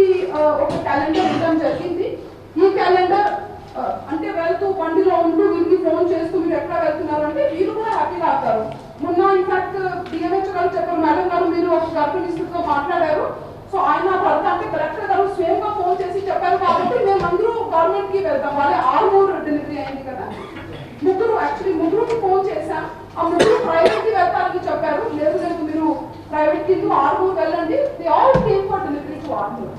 Speaker 1: ఒక క్యాలెండర్ ఇవ్వడం జరిగింది. ఈ క్యాలెండర్ అంటే వెళ్తూ బండిలో ఉంటూ వీరికి ఫోన్ చేస్తూ మీరు ఎక్కడ వెళ్తున్నారు అంటే వీరు కూడా హ్యాపీగా అవుతారు. మొన్న ఇన్ఫాక్ట్ డిఎంహెచ్ గారు చెప్పారు, మేడం గారు మీరు ఒక గర్భిణీతో మాట్లాడారు. సో ఆయన భర్త అంటే కలెక్టర్ గారు స్వయంగా ఫోన్ చేసి చెప్పారు కాబట్టి మేము అందరూ గవర్నమెంట్ కి వెళ్తాం. వాళ్ళే 6 డెలివరీ అయింది కదా, ముగ్గురుకి ఫోన్ చేశాం. ఆ 3 ప్రైవేట్ కి వెళ్తారని చెప్పారు. లేదు మీరు ప్రైవేట్ కి 6 వెళ్ళండి. They all came for delivery to 6.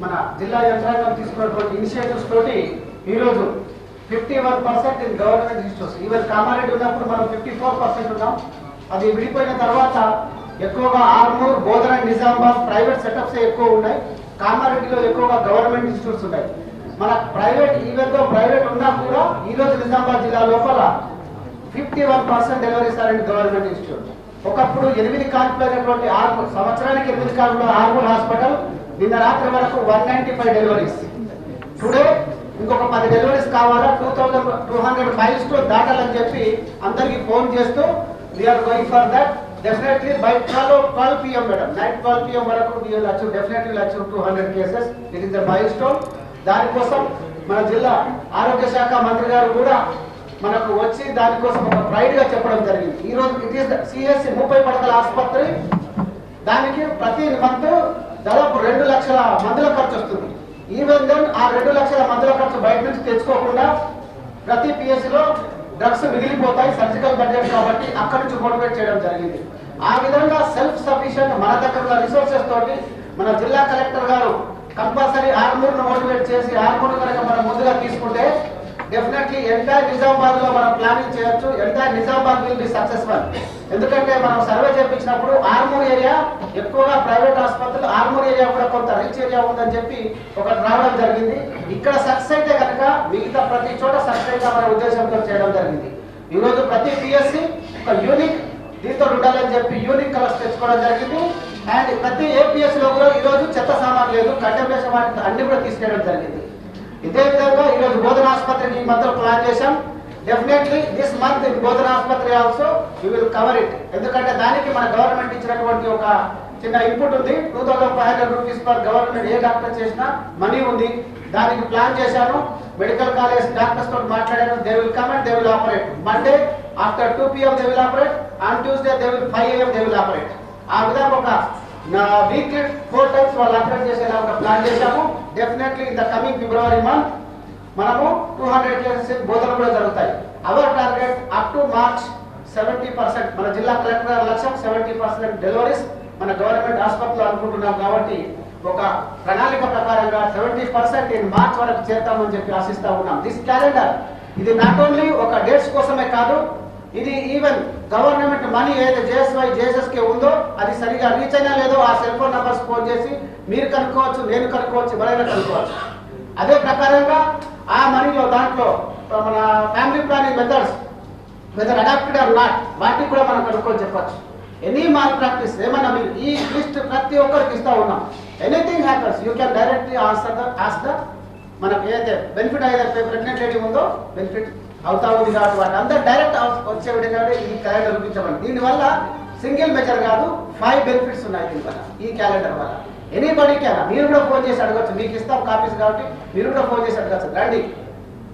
Speaker 2: మన జిల్లా యంత్రాంగం తీసుకున్నటువంటి ఇనిషియేటివ్స్ తోటి ఈరోజు 51% in government institutes. Even Kamareddy ఉన్నప్పుడు మనం 54% ఉన్నాం. అది విడిపోయిన తర్వాత ఎక్కువగా ఆర్మూర్, బోధన, నిజామాబాద్ ప్రైవేట్ సెటప్స్ ఎక్కువ ఉన్నాయి. కామారెడ్డిలో ఎక్కువగా గవర్నమెంట్ ఇన్స్టిట్యూట్స్ ఉంటాయి. మన ప్రైవేట్ ఈవెన్తో ప్రైవేట్ ఉన్నా కూడా ఈరోజు నిజామాబాద్ జిల్లా లోపల 51% deliveries are in government institute. ఒకప్పుడు 8 కాన్పులైనటువంటి సంవత్సరానికి 8 కాన్పుల ఆర్మూర్ హాస్పిటల్ నిన్న రాత్రి వరకు 195 డెలివరీస్. టుడే ఇంకొక 10 డెలివరీస్ కావాలా, 2200 మైల్స్ తో దాటాలని చెప్పి అందరికి ఫోన్ చేస్తూ we are going for that. Definitely by 12 PM madam, night 12 PM వరకు definitely 200 cases. It is the milestone. దానికోసం మన జిల్లా ఆరోగ్య శాఖ మంత్రి గారు కూడా మనకు వచ్చి దానికోసం ఒక ప్రైడ్ గా చెప్పడం జరిగింది. ఈ రోజు ఇట్ ఈస్ సిఎస్సి 30 పడకల ఆసుపత్రి. దానికి ప్రతి మంత్ దాదాపు 2 లక్షల మందుల ఖర్చు వస్తుంది. ఈవెన్ దెన్ ఆ 2 లక్షల మందుల ఖర్చు బయట నుంచి తెచ్చుకోకుండా ప్రతి పిఎస్సిలో డ్రగ్స్ మిగిలిపోతాయి, సర్జికల్ బడ్జెట్ కాబట్టి అక్కడి నుంచి మోటివేట్ చేయడం జరిగింది. ఆ విధంగా సెల్ఫ్ సఫిషియెంట్ మన దగ్గర ఉన్న రిసోర్సెస్ తోటి మన జిల్లా కలెక్టర్ గారు కంపల్సరీ ఆర్మూర్ను మోటివేట్ చేసి ఆర్మూర్ కనుక మనం ముందుగా తీసుకుంటే డెఫినెట్లీ ఎంటైర్ నిజామాబాద్ లో మనం ప్లానింగ్ చేయొచ్చు. Entire Nizamabad will be successful. ఎందుకంటే మనం సర్వే చేయించినప్పుడు ఆర్మూర్ ఏరియా ఎక్కువగా ప్రైవేట్ ఆసుపత్రులు, ఆర్మూర్ ఏరియా కూడా కొంత రిచ్ ఏరియా ఉందని చెప్పి ఒకటి రావడం జరిగింది. ఇక్కడ సక్సెస్ అయితే కనుక మిగతా ప్రతి చోట సక్సెస్ అయితే మన ఉద్దేశంతో చేయడం జరిగింది. ఈ రోజు ప్రతి పిఎస్సి ఒక యూనిక్ దీంతో ఉండాలని చెప్పి యూనిక్ కలర్స్ తెచ్చుకోవడం జరిగింది. అండ్ ప్రతి ఏపీఎస్ లో కూడా ఈ రోజు చెత్త సామాన్ లేదు, కంటెంప్లేషన్ వాటిని అన్ని కూడా తీసుకెళ్ళడం జరిగింది. ఇదే విధంగా ఈ రోజు బోధన ఆసుపత్రికి ఈ మధ్య ప్లాన్ చేశాం. డెఫినెట్లీ దిస్ మంత్ ఇన్ బోధన ఆసుపత్రి also you will cover it. ఎందుకంటే దానికి మన గవర్నమెంట్ ఇచ్చినటువంటి ఒక చిన్న ఇన్పుట్ ఉంది. 2500 రూపీస్ పర్ గవర్నమెంట్ ఏ డాక్టర్ చేసినా మనీ ఉంది. దానికి ప్లాన్ చేశాను. మెడికల్ కాలేజ్ డాక్టర్స్ తో మాట్లాడాను. They will come and they will operate. Monday after 2 PM they will operate. On Tuesday they will 5 AM they will operate. ఆ విధంగా ఒక వీక్లీ 4 times వాళ్ళు ఆపరేట్ చేసేలా ఒక ప్లాన్ చేశాము. Definitely in the coming February month మనము 200 cases బోధన కూడా జరుగుతాయి. Our target up to March 70%. మన జిల్లా కలెక్టర్ గారి లక్ష్యం 70% డెలివరీస్ మన గవర్నమెంట్ ఆసుపత్రిలో అనుకుంటున్నాం. కాబట్టి ఒక ప్రణాళిక ప్రకారంగా 70% ఇన్ మార్చ్ వరకు చేద్దామని చెప్పి ఆశిస్తా ఉన్నాం. దిస్ క్యాలెండర్ ఇది నాట్ ఓన్లీ ఒక డేట్స్ కోసమే కాదు, ఇది ఈవెన్ గవర్నమెంట్ మనీ ఏదైతే జేఎస్వై జేఎస్ఎస్కే ఉందో అది సరిగా రీచ్ అయినా లేదో ఆ సెల్ ఫోన్ నంబర్స్ ఫోన్ చేసి మీరు కనుక్కోవచ్చు, నేను కనుక్కోవచ్చు, ఎవరైనా కనుక్కోవచ్చు. అదే ప్రకారంగా ఆ మనీలో దాంట్లో మన family planning methods whether adapted or not వాటికి కూడా మనం కనుక్కొని చెప్పచ్చు. ఎనీ మాల్ ప్రాక్టీస్ ఏమన్నా మీరు ఈ లిస్ట్ ప్రతి ఒక్కరికి ఇస్తా ఉన్నాం. Anything happens you can directly ask the మనకు ఏదైతే బెనిఫిట్ అయితే ప్రెగ్నెంట్ లేడీ ఉందో బెనిఫిట్ అవుతా ఉంది కాబట్టి వాటి అందరూ డైరెక్ట్ వచ్చే విధంగా ఈ క్యాలెండర్ రూపించబడి దీనివల్ల సింగిల్ మెజర్ కాదు 5 బెనిఫిట్స్ ఉన్నాయి దీనివల్ల ఈ క్యాలెండర్ వల్ల. ఎనీబడీ క్యాన్ మీరు కూడా ఫోన్ చేసి అడగచ్చు. మీకు ఇస్తాం కాపీస్ కాబట్టి మీరు కూడా ఫోన్ చేసి అడగచ్చు. రండి.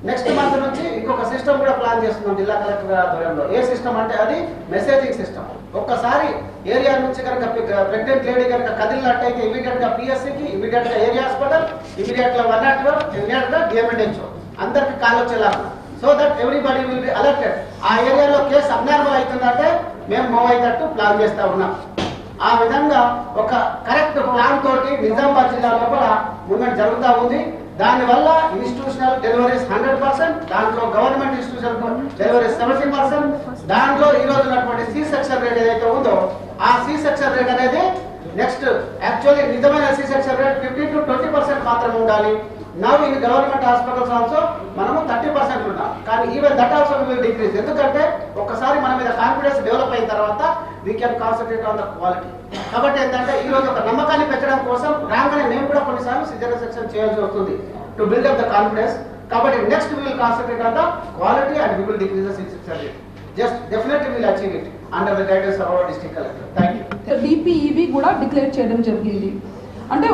Speaker 2: నెక్స్ట్ మంత్ నుంచి ఇంకొక సిస్టమ్ కూడా ప్లాన్ చేస్తున్నాం జిల్లా కలెక్టర్ గారి ఆధ్వర్యంలో. ఏ సిస్టమ్ అంటే అది మెసేజింగ్ సిస్టమ్. ఒక్కసారి ఏరియా నుంచి కనుక ప్రెగ్నెంట్ లేడీ కనుక కదిలినట్టయితే ఇమీడియట్ గా పిఎస్సికి, ఇమీడియట్ గా ఏరియా హాస్పిటల్, ఇమీడియట్ గా 101, ఇమీడియట్ గా డిఎంఎన్హెచ్ఓ అందరికి కాల్ వచ్చేలాగా. So that everybody will be alerted. ఆ ఏరియాలో కేసు అబ్నార్మల్ అవుతుందంటే మేము మూవ్ అయ్యేటట్టు ప్లాన్ చేస్తా ఉన్నాం. ఆ విధంగా ఒక కరెక్ట్ ప్లాన్ తోటి నిజామాబాద్ జిల్లా లోపల మూవ్మెంట్ జరుగుతూ ఉంది. దానివల్ల ఇన్స్టిట్యూషనల్ డెలివరీస్ 100%, దాంట్లో గవర్నమెంట్ ఇన్స్టిట్యూషన్ డెలివరీస్ 70%, దాంట్లో ఈ రోజు ఉన్నటువంటి సి సెక్షన్ రేట్ ఏదైతే ఉందో ఆ సి సెక్షన్ రేట్ అనేది నెక్స్ట్ యాక్చువల్లీ నిజమైన సి సెక్షన్ రేట్ 15 to 20% మాత్రమే ఉండాలి. Now in government hospitals also మనము 30% ఉన్నాం. కానీ even that also will decrease. ఎందుకంటే ఒకసారి మన మీద కాన్ఫిడెన్స్ డెవలప్ అయిన తర్వాత we can concentrate on the quality. కాబట్టి ఏంటంటే ఈ రోజు ఒక నమ్మకాన్ని పెంచడం కోసం రాగానే మేము కూడా కొన్నిసార్లు సిజేరియన్ సెక్షన్ చేయాల్సి వస్తుంది to build up the confidence. కాబట్టి next will concentrate on the quality and we will decrease the C section rate. Just definitely will achieve it under the guidance of our district collector. Thank you.
Speaker 1: DPEV కూడా declare చేయడం జరిగింది. అంటే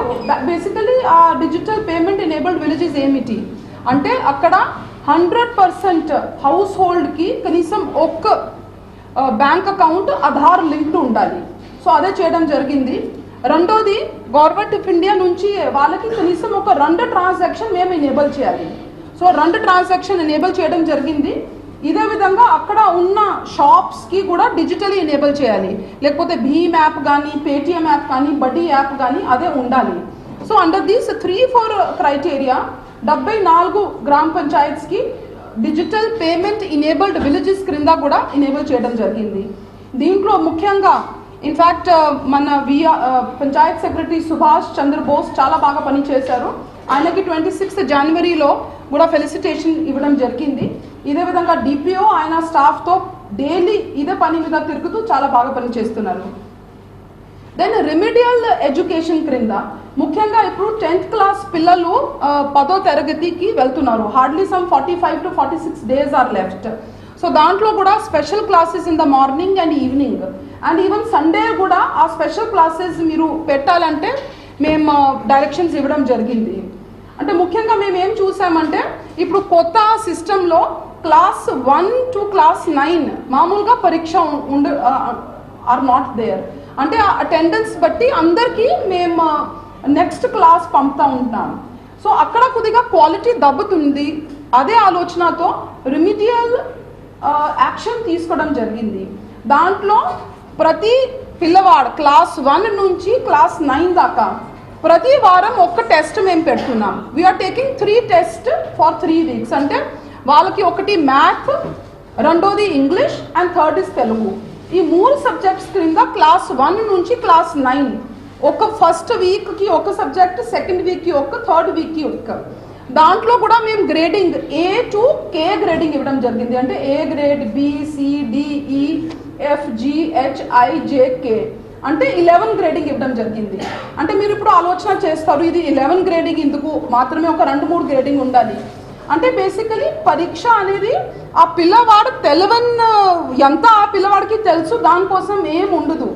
Speaker 1: basically ఆ digital payment enabled villages ఏమిటి అంటే అక్కడ 100% house హోల్డ్కి కనీసం ఒక్క బ్యాంక్ అకౌంట్ ఆధార్ లింక్డ్ ఉండాలి. సో అదే చేయడం జరిగింది. రెండోది గవర్నమెంట్ ఆఫ్ ఇండియా నుంచి వాళ్ళకి కనీసం ఒక 2 ట్రాన్సాక్షన్ మేము ఎనేబుల్ చేయాలి. సో 2 ట్రాన్సాక్షన్ ఎనేబుల్ చేయడం జరిగింది. ఇదే విధంగా అక్కడ ఉన్న షాప్స్కి కూడా డిజిటలీ ఎనేబుల్ చేయాలి. లేకపోతే భీమ్ యాప్ కానీ, పేటిఎం యాప్ కానీ, బడ్డీ యాప్ కానీ అదే ఉండాలి. సో అండర్ దీస్ 3-4 క్రైటీరియా 74 గ్రామ పంచాయత్స్కి డిజిటల్ పేమెంట్ ఇనేబుల్డ్ విలేజెస్ క్రింద కూడా ఎనేబుల్ చేయడం జరిగింది. దీంట్లో ముఖ్యంగా ఇన్ఫ్యాక్ట్ మన పంచాయత్ సెక్రటరీ సుభాష్ చంద్రబోస్ చాలా బాగా పనిచేశారు. ఆయనకి 26 జనవరిలో కూడా ఫెలిసిటేషన్ ఇవ్వడం జరిగింది. ఇదే విధంగా డిపిఓ ఆయన స్టాఫ్తో డైలీ ఇదే పని మీద తిరుగుతూ చాలా బాగా పనిచేస్తున్నారు. దెన్ రెమెడియల్ ఎడ్యుకేషన్ క్రింద ముఖ్యంగా ఇప్పుడు 10th క్లాస్ పిల్లలు 10వ తరగతికి వెళ్తున్నారు. Hardly some 45 to 46 days are left. So దాంట్లో కూడా special classes in the morning and evening and even Sunday కూడా ఆ స్పెషల్ క్లాసెస్ మీరు పెట్టాలంటే మేము డైరెక్షన్స్ ఇవ్వడం జరిగింది. అంటే ముఖ్యంగా మేము ఏం ఏం చూసామంటే ఇప్పుడు కొత్త సిస్టంలో క్లాస్ 1 to క్లాస్ 9 మామూలుగా పరీక్ష ఆర్ నాట్ దేర్, అంటే అటెండెన్స్ బట్టి అందరికీ మేము నెక్స్ట్ క్లాస్ పంపుతూ ఉంటాం. సో అక్కడ కొద్దిగా క్వాలిటీ దెబ్బతుంది. అదే ఆలోచనతో రిమిడియల్ యాక్షన్ తీసుకోవడం జరిగింది. దాంట్లో ప్రతి పిల్లవాడు క్లాస్ 1 నుంచి క్లాస్ 9 దాకా ప్రతి వారం ఒక్క టెస్ట్ మేము పెడుతున్నాం. We are taking 3 test for 3 weeks. అంటే వాళ్ళకి ఒకటి మ్యాథ్, రెండోది English and third is Telugu. ఈ 3 సబ్జెక్ట్స్ క్రింద క్లాస్ 1 నుంచి క్లాస్ 9 ఒక ఫస్ట్ వీక్కి ఒక సబ్జెక్ట్, సెకండ్ వీక్కి ఒక, థర్డ్ వీక్కి ఒక. దాంట్లో కూడా మేము grading A to K grading ఇవ్వడం జరిగింది. అంటే A grade, B, C, D, E, F, G, H, I, J, K అంటే 11 గ్రేడింగ్ ఇవ్వడం జరిగింది. అంటే మీరు ఇప్పుడు ఆలోచన చేస్తారు ఇది 11 గ్రేడింగ్ ఎందుకు, మాత్రమే ఒక 2-3 గ్రేడింగ్ ఉండాలి అంటే బేసికలీ పరీక్ష అనేది ఆ పిల్లవాడు ఎంత ఆ పిల్లవాడికి తెలుసు దానికోసం ఏం ఉండదు.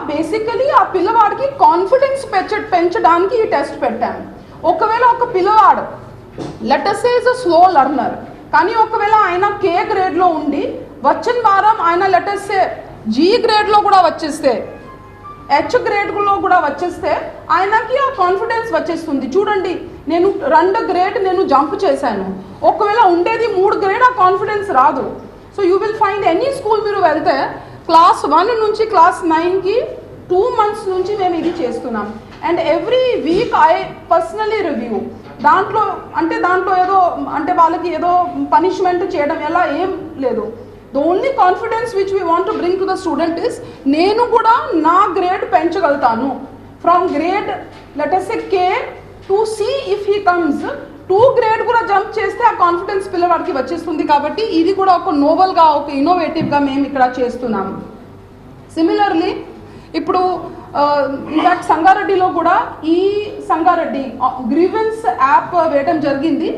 Speaker 1: బేసికలీ ఆ పిల్లవాడికి కాన్ఫిడెన్స్ పెంచడానికి ఈ టెస్ట్ పెట్టాము. ఒకవేళ ఒక పిల్లవాడు letters is a slow learner, కానీ ఒకవేళ ఆయన K గ్రేడ్లో ఉండి వచ్చిన వారం ఆయన లెటర్స్ G గ్రేడ్లో కూడా వచ్చేస్తే, H గ్రేడ్లో కూడా వచ్చేస్తే ఆయనకి ఆ కాన్ఫిడెన్స్ వచ్చేస్తుంది. చూడండి నేను 2 గ్రేడ్ నేను జంప్ చేశాను, ఒకవేళ ఉండేది 3 గ్రేడ్ ఆ కాన్ఫిడెన్స్ రాదు. So you will find any school మీరు వెళ్తే క్లాస్ 1 నుంచి క్లాస్ 9కి 2 months నుంచి మేము ఇది చేస్తున్నాం. And every week I personally review. దాంట్లో ఏదో అంటే వాళ్ళకి ఏదో పనిష్మెంట్ చేయడం ఎలా ఏం లేదు. The only confidence which we want to bring to the student is నేను కూడా నా గ్రేడ్ పెంచగలుగుతాను. From grade letters A K to C if he comes 2 grade కూడా జంప్ చేస్తే ఆ కాన్ఫిడెన్స్ పిల్లవాడికి వచ్చేస్తుంది. కాబట్టి ఇది కూడా ఒక నోవెల్గా, ఒక ఇన్నోవేటివ్గా మేము ఇక్కడ చేస్తున్నాము. సిమిలర్లీ ఇప్పుడు ఇన్ఫాక్ట్ సంగారెడ్డిలో కూడా ఈ సంగారెడ్డి గ్రీవెన్స్ యాప్ వేయడం జరిగింది.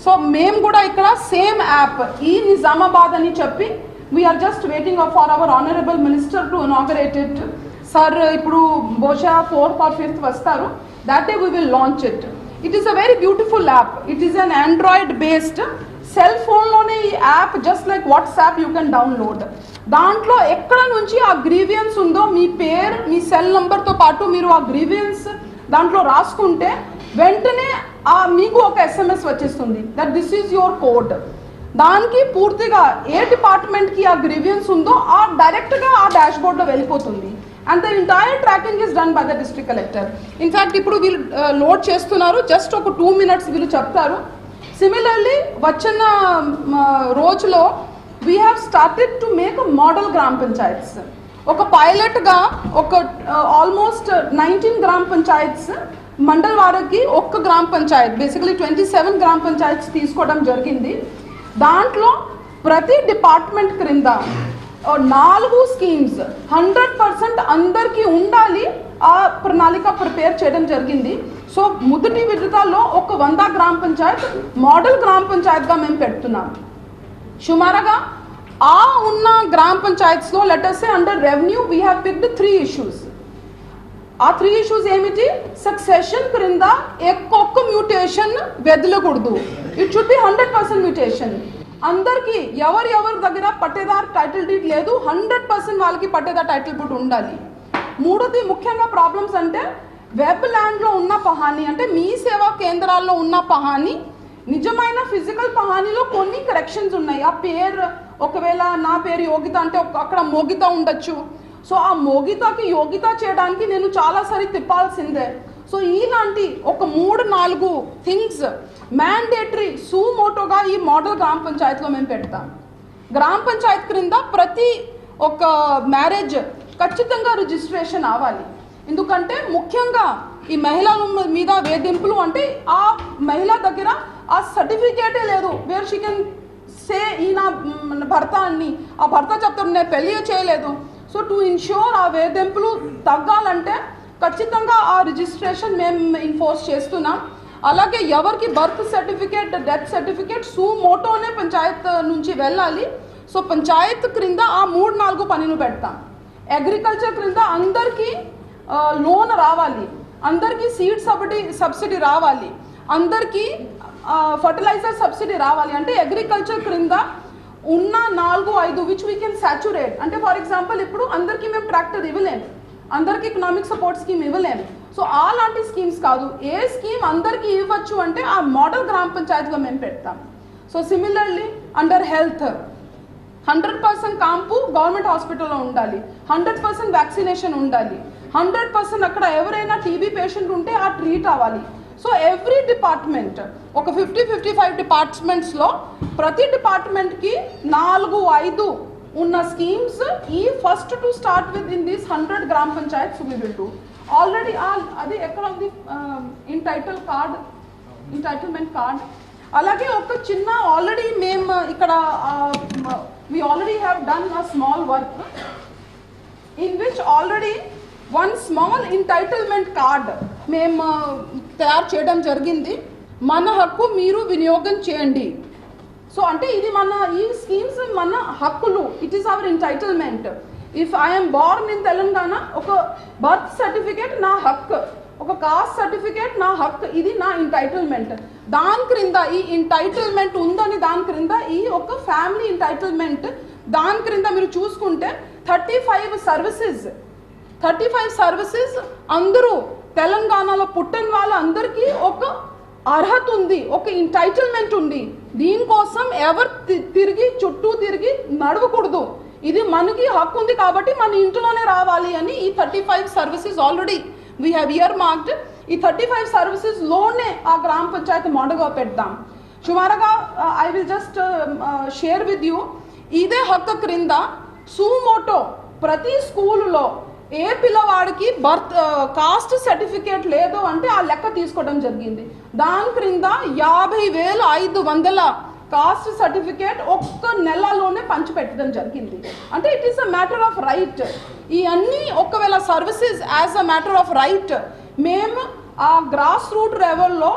Speaker 1: సో మేము కూడా ఇక్కడ సేమ్ యాప్ ఈ నిజామాబాద్ అని చెప్పి we are just waiting for our honourable minister to inaugurate it. Sir ఇప్పుడు బహుశా 4th or 5th వస్తారు, that day we will launch it. It is a very beautiful app. It is an Android based cell ఫోన్లోనే ఈ app just like WhatsApp you can download. దాంట్లో ఎక్కడ నుంచి ఆ grievance ఉందో మీ పేరు, మీ సెల్ నెంబర్తో పాటు మీరు ఆ గ్రీవియన్స్ దాంట్లో రాసుకుంటే వెంటనే మీకు ఒక SMS వచ్చేస్తుంది that this is your code. దానికి పూర్తిగా ఏ డిపార్ట్మెంట్కి ఆ గ్రీవియన్స్ ఉందో డైరెక్ట్గా ఆ డాష్ బోర్డ్లో వెళ్ళిపోతుంది. And the entire tracking is done by the district collector. In fact ఇప్పుడు వీళ్ళు లోడ్ చేస్తున్నారు, జస్ట్ ఒక 2 minutes వీళ్ళు చెప్తారు. సిమిలర్లీ వచ్చిన రోజులో we have started to make model గ్రామ పంచాయత్స్. ఒక పైలట్గా ఒక ఆల్మోస్ట్ 19 గ్రామ పంచాయత్స్ మండల్ వారికి ఒక్క గ్రామ పంచాయత్ బేసికలీ 27 గ్రామ పంచాయత్స్ తీసుకోవడం జరిగింది. దాంట్లో ప్రతి డిపార్ట్మెంట్ క్రింద 4 స్కీమ్స్ 100% అందరికీ ఉండాలి ఆ ప్రణాళిక ప్రిపేర్ చేయడం జరిగింది. సో మొదటి విడతలో ఒక 100 గ్రామ పంచాయత్ మోడల్ గ్రామ పంచాయత్గా మేము పెడుతున్నాం. సుమారుగా ఉన్న గ్రామ పంచాయత్స్లో లెటర్సే under revenue we have picked 3 issues. ఆ 3 issues ఏమిటి? సక్సెషన్ క్రింద ఒక్క మ్యూటేషన్ వెదలకూడదు, ఇట్ షుడ్ బి 100% మ్యూటేషన్. అందరికీ ఎవరి దగ్గర పట్టేదార్ టైటిల్ డీడ్ లేదు, 100% వాళ్ళకి పట్టేదార్ టైటిల్ డీడ్ ఉండాలి. మూడోది ముఖ్యంగా ప్రాబ్లమ్స్ అంటే వెబ్ ల్యాండ్లో ఉన్న పహాని, అంటే మీ సేవా కేంద్రాల్లో ఉన్న పహాని నిజమైన ఫిజికల్ పహానీలో కొన్ని కరెక్షన్స్ ఉన్నాయి. ఆ పేరు ఒకవేళ నా పేరు యోగిత అంటే అక్కడ మోగిత ఉండొచ్చు. సో ఆ మోగితకి యోగిత చేయడానికి నేను చాలాసారి తిప్పాల్సిందే. సో ఇలాంటి ఒక 3-4 థింగ్స్ మ్యాండేటరీ సుమోటోగా ఈ మోడల్ గ్రామ పంచాయత్లో మేము పెడతాం. గ్రామ పంచాయత్ క్రింద ప్రతి ఒక మ్యారేజ్ ఖచ్చితంగా రిజిస్ట్రేషన్ అవ్వాలి. ఎందుకంటే ముఖ్యంగా ఈ మహిళల మీద వేధింపులు అంటే ఆ మహిళ దగ్గర ఆ సర్టిఫికేటే లేదు వేర్ షీ కెన్ సే ఈయన భర్త అని. ఆ భర్త చెప్తాడు నేను పెళ్ళి చేయలేదు. సో టు ఇన్ష్యూర్ ఆ వేధింపులు తగ్గాలంటే ఖచ్చితంగా ఆ రిజిస్ట్రేషన్ మేము ఎన్ఫోర్స్ చేస్తున్నాం. అలాగే ఎవరికి బర్త్ సర్టిఫికేట్, డెత్ సర్టిఫికేట్ సుమోటోనే పంచాయత్ నుంచి వెళ్ళాలి. సో పంచాయత్ క్రింద ఆ 3-4 పనులు పెడతాం. అగ్రికల్చర్ క్రింద అందరికీ లోన్ రావాలి, అందరికీ సీడ్ సబ్సిడీ రావాలి. అందరికీ ఫర్టిలైజర్ సబ్సిడీ రావాలి అంటే అగ్రికల్చర్ క్రింద ఉన్న 4-5 విచ్ వీ కెన్ సాచురేట్. అంటే ఫర్ ఎగ్జాంపుల్ ఇప్పుడు అందరికీ మేము ట్రాక్టర్ ఇవ్వలేము, అందరికీ ఎకనామిక్ సపోర్ట్ స్కీమ్ ఇవ్వలేము. సో అలాంటి స్కీమ్స్ కాదు, ఏ స్కీమ్ అందరికీ ఇవ్వచ్చు అంటే ఆ మోడల్ గ్రామ పంచాయతీగా మేము పెడతాం. So similarly under health 100% కాంపు government హాస్పిటల్లో ఉండాలి, 100% వ్యాక్సినేషన్ ఉండాలి, 100% అక్కడ ఎవరైనా టీబీ పేషెంట్ ఉంటే ఆ ట్రీట్ అవ్వాలి. సో ఎవ్రీ డిపార్ట్మెంట్ ఒక 50-55 డిపార్ట్మెంట్స్లో ప్రతి డిపార్ట్మెంట్కి 4-5 ఉన్న స్కీమ్స్ ఈ first to start with in these 100 గ్రామ panchayats we will do. Already అది ఎక్కడ ఉంది ఎంటైటిల్మెంట్ కార్డ్. అలాగే ఒక చిన్న ఆల్రెడీ మేము ఇక్కడ we already have done a small work in which already one small entitlement card మేము తయారు చేయడం జరిగింది. మన హక్కు మీరు వినియోగం చేయండి. సో అంటే ఇది మన ఈ స్కీమ్స్ మన హక్కులు, it is our entitlement. If I'm Born in Telangana ఒక బర్త్ సర్టిఫికేట్ నా హక్కు, ఒక కాస్ట్ సర్టిఫికేట్ నా హక్కు, ఇది నా ఎంటైటిల్మెంట్. దాని క్రింద ఈ ఎంటైటిల్మెంట్ ఉందని దాని క్రింద ఈ ఒక ఫ్యామిలీ ఎంటైటిల్మెంట్ దాని క్రింద మీరు చూసుకుంటే 35 సర్వీసెస్ అందరూ తెలంగాణలో పుట్టిన వాళ్ళందరికీ ఒక అర్హత ఉంది, ఒక ఎంటైటిల్మెంట్ ఉంది. దీనికోసం ఎవరు చుట్టూ తిరిగి నడవకూడదు. ఇది మనకి హక్కు ఉంది కాబట్టి మన ఇంట్లోనే రావాలి అని ఈ 35 services already we have year marked. ఈ 35 సర్వీసెస్లోనే ఆ గ్రామ పంచాయతీ మోడల్గా పెడదాం. సుమారుగా I will just share with you. ఇదే హక్కు క్రింద సుమోటో ప్రతి స్కూల్లో ఏ పిల్లవాడికి కాస్ట్ సర్టిఫికేట్ లేదు అంటే ఆ లెక్క తీసుకోవడం జరిగింది. దాని క్రింద 50,500 కాస్ట్ సర్టిఫికేట్ ఒక్క నెలలోనే పంచిపెట్టడం జరిగింది. అంటే it is a matter of right. ఇవన్నీ ఒకవేళ services as a matter of right మేము ఆ గ్రాస్ రూట్ లెవెల్లో